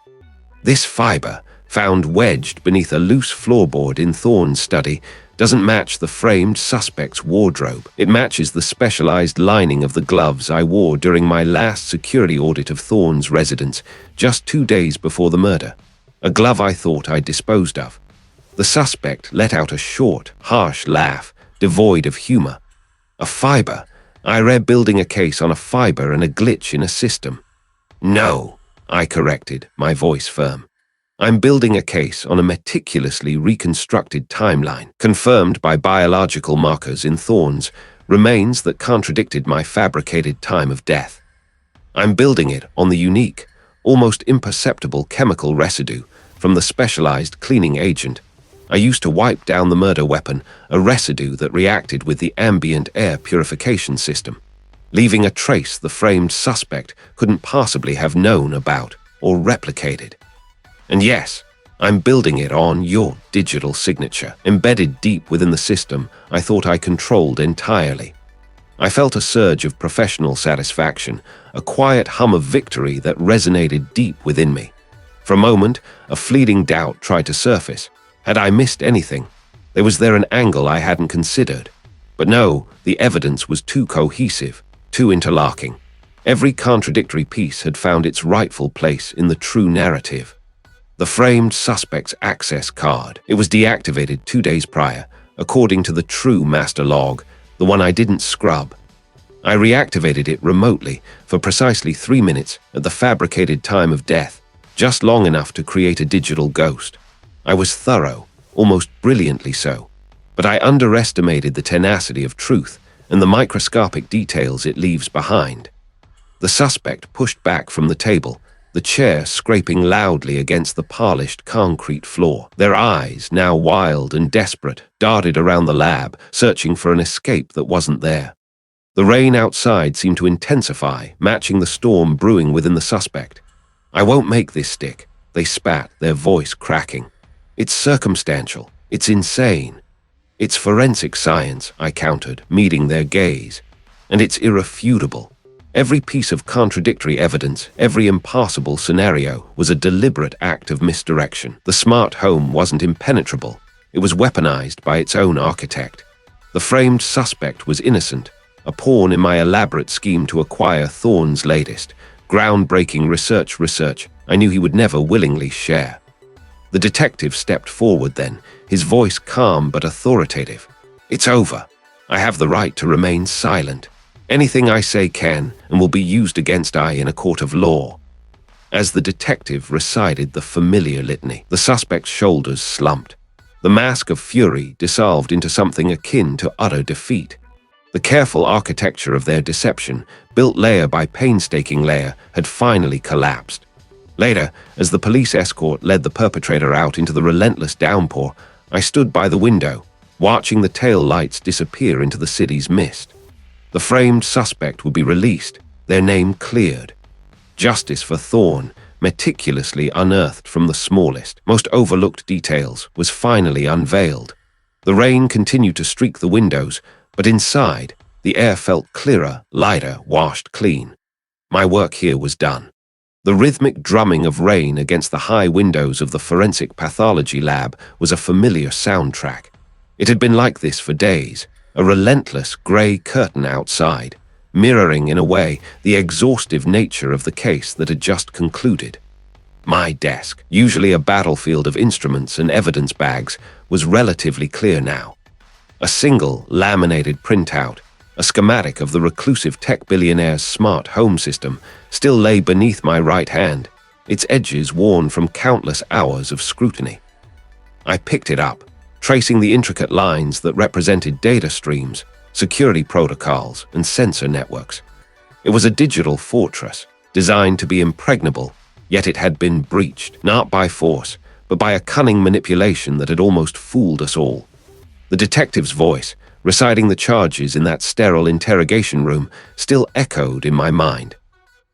This fiber, found wedged beneath a loose floorboard in Thorne's study, doesn't match the framed suspect's wardrobe. It matches the specialized lining of the gloves I wore during my last security audit of Thorne's residence, just 2 days before the murder. A glove I thought I'd disposed of. The suspect let out a short, harsh laugh, devoid of humor. A fiber? I read building a case on a fiber and a glitch in a system. No, I corrected, my voice firm. I'm building a case on a meticulously reconstructed timeline, confirmed by biological markers in Thorne's remains that contradicted my fabricated time of death. I'm building it on the unique, almost imperceptible chemical residue from the specialized cleaning agent I used to wipe down the murder weapon, a residue that reacted with the ambient air purification system, leaving a trace the framed suspect couldn't possibly have known about or replicated. And yes, I'm building it on your digital signature, embedded deep within the system I thought I controlled entirely. I felt a surge of professional satisfaction, a quiet hum of victory that resonated deep within me. For a moment, a fleeting doubt tried to surface. Had I missed anything? Was there an angle I hadn't considered? But no, the evidence was too cohesive, too interlocking. Every contradictory piece had found its rightful place in the true narrative. The framed suspect's access card. It was deactivated 2 days prior, according to the true master log, the one I didn't scrub. I reactivated it remotely for precisely 3 minutes at the fabricated time of death, just long enough to create a digital ghost. I was thorough, almost brilliantly so, but I underestimated the tenacity of truth and the microscopic details it leaves behind. The suspect pushed back from the table, the chair scraping loudly against the polished concrete floor. Their eyes, now wild and desperate, darted around the lab, searching for an escape that wasn't there. The rain outside seemed to intensify, matching the storm brewing within the suspect. "I won't make this stick," they spat, their voice cracking. "It's circumstantial. It's insane." "It's forensic science," I countered, meeting their gaze. "And it's irrefutable. Every piece of contradictory evidence, every impossible scenario, was a deliberate act of misdirection. The smart home wasn't impenetrable. It was weaponized by its own architect. The framed suspect was innocent, a pawn in my elaborate scheme to acquire Thorne's latest, groundbreaking research I knew he would never willingly share. The detective stepped forward then, his voice calm but authoritative. "It's over. I have the right to remain silent. Anything I say can and will be used against I in a court of law." As the detective recited the familiar litany, the suspect's shoulders slumped. The mask of fury dissolved into something akin to utter defeat. The careful architecture of their deception, built layer by painstaking layer, had finally collapsed. Later, as the police escort led the perpetrator out into the relentless downpour, I stood by the window, watching the tail lights disappear into the city's mist. The framed suspect would be released, their name cleared. Justice for Thorne, meticulously unearthed from the smallest, most overlooked details, was finally unveiled. The rain continued to streak the windows, but inside, the air felt clearer, lighter, washed clean. My work here was done. The rhythmic drumming of rain against the high windows of the forensic pathology lab was a familiar soundtrack. It had been like this for days, a relentless grey curtain outside, mirroring in a way the exhaustive nature of the case that had just concluded. My desk, usually a battlefield of instruments and evidence bags, was relatively clear now. A single laminated printout, a schematic of the reclusive tech billionaire's smart home system, still lay beneath my right hand, its edges worn from countless hours of scrutiny. I picked it up, tracing the intricate lines that represented data streams, security protocols, and sensor networks. It was a digital fortress, designed to be impregnable, yet it had been breached, not by force, but by a cunning manipulation that had almost fooled us all. The detective's voice, reciting the charges in that sterile interrogation room, still echoed in my mind.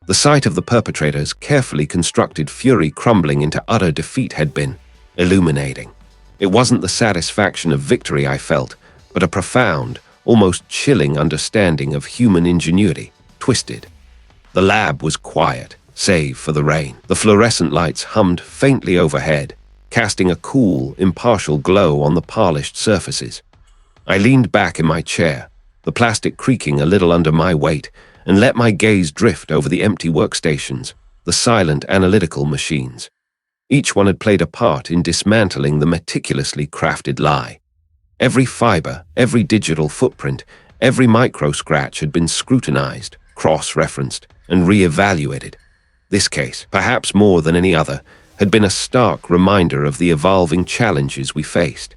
The sight of the perpetrator's carefully constructed fury crumbling into utter defeat had been illuminating. It wasn't the satisfaction of victory I felt, but a profound, almost chilling understanding of human ingenuity, twisted. The lab was quiet, save for the rain. The fluorescent lights hummed faintly overhead, casting a cool, impartial glow on the polished surfaces. I leaned back in my chair, the plastic creaking a little under my weight, and let my gaze drift over the empty workstations, the silent analytical machines. Each one had played a part in dismantling the meticulously crafted lie. Every fiber, every digital footprint, every micro-scratch had been scrutinized, cross-referenced, and re-evaluated. This case, perhaps more than any other, had been a stark reminder of the evolving challenges we faced.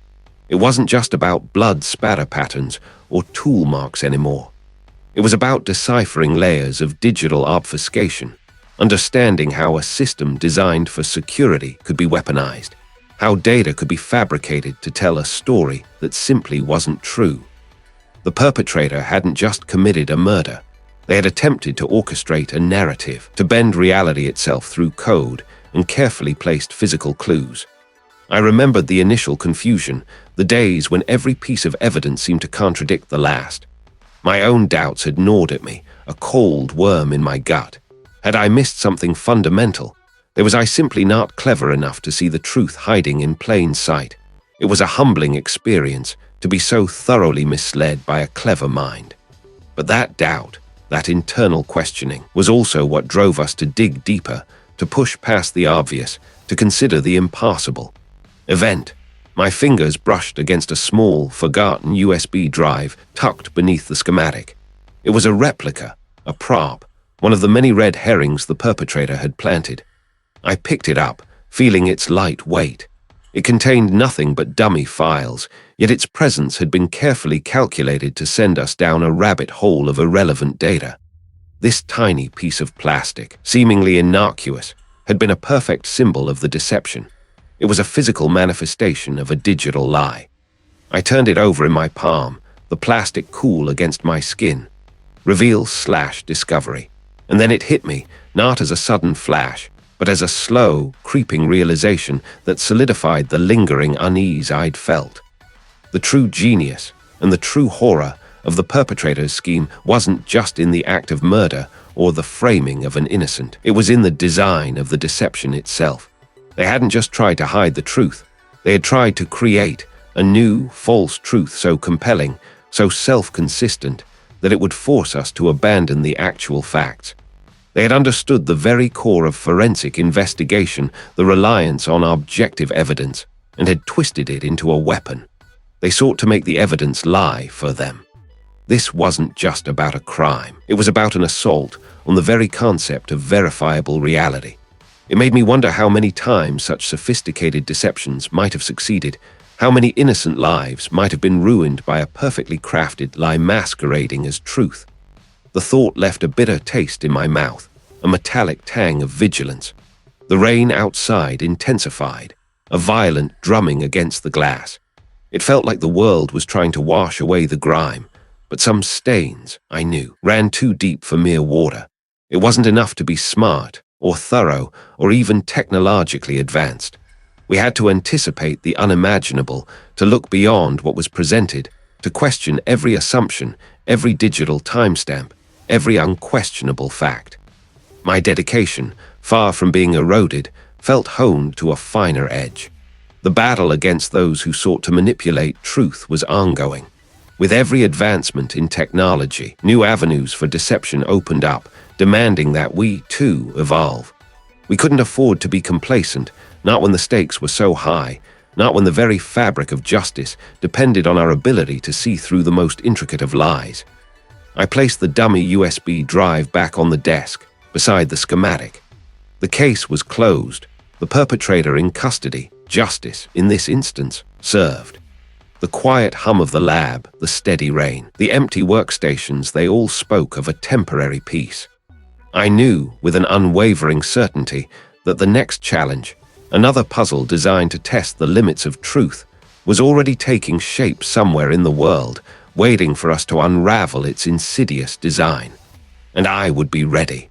It wasn't just about blood spatter patterns or tool marks anymore. It was about deciphering layers of digital obfuscation, understanding how a system designed for security could be weaponized, how data could be fabricated to tell a story that simply wasn't true. The perpetrator hadn't just committed a murder. They had attempted to orchestrate a narrative, to bend reality itself through code and carefully placed physical clues. I remembered the initial confusion, the days when every piece of evidence seemed to contradict the last. My own doubts had gnawed at me, a cold worm in my gut. Had I missed something fundamental? Was I simply not clever enough to see the truth hiding in plain sight? It was a humbling experience to be so thoroughly misled by a clever mind. But that doubt, that internal questioning, was also what drove us to dig deeper, to push past the obvious, to consider the impossible. Event. My fingers brushed against a small, forgotten USB drive tucked beneath the schematic. It was a replica, a prop, one of the many red herrings the perpetrator had planted. I picked it up, feeling its light weight. It contained nothing but dummy files, yet its presence had been carefully calculated to send us down a rabbit hole of irrelevant data. This tiny piece of plastic, seemingly innocuous, had been a perfect symbol of the deception. It was a physical manifestation of a digital lie. I turned it over in my palm, the plastic cool against my skin. Reveal/discovery. And then it hit me, not as a sudden flash, but as a slow, creeping realization that solidified the lingering unease I'd felt. The true genius and the true horror of the perpetrator's scheme wasn't just in the act of murder or the framing of an innocent. It was in the design of the deception itself. They hadn't just tried to hide the truth. They had tried to create a new, false truth so compelling, so self-consistent, that it would force us to abandon the actual facts. They had understood the very core of forensic investigation, the reliance on objective evidence, and had twisted it into a weapon. They sought to make the evidence lie for them. This wasn't just about a crime. It was about an assault on the very concept of verifiable reality. It made me wonder how many times such sophisticated deceptions might have succeeded, how many innocent lives might have been ruined by a perfectly crafted lie masquerading as truth. The thought left a bitter taste in my mouth, a metallic tang of vigilance. The rain outside intensified, a violent drumming against the glass. It felt like the world was trying to wash away the grime, but some stains, I knew, ran too deep for mere water. It wasn't enough to be smart, or thorough, or even technologically advanced. We had to anticipate the unimaginable, to look beyond what was presented, to question every assumption, every digital timestamp, every unquestionable fact. My dedication, far from being eroded, felt honed to a finer edge. The battle against those who sought to manipulate truth was ongoing. With every advancement in technology, new avenues for deception opened up, demanding that we, too, evolve. We couldn't afford to be complacent, not when the stakes were so high, not when the very fabric of justice depended on our ability to see through the most intricate of lies. I placed the dummy USB drive back on the desk, beside the schematic. The case was closed, the perpetrator in custody, justice, in this instance, served. The quiet hum of the lab, the steady rain, the empty workstations, they all spoke of a temporary peace. I knew, with an unwavering certainty, that the next challenge, another puzzle designed to test the limits of truth, was already taking shape somewhere in the world, waiting for us to unravel its insidious design. And I would be ready.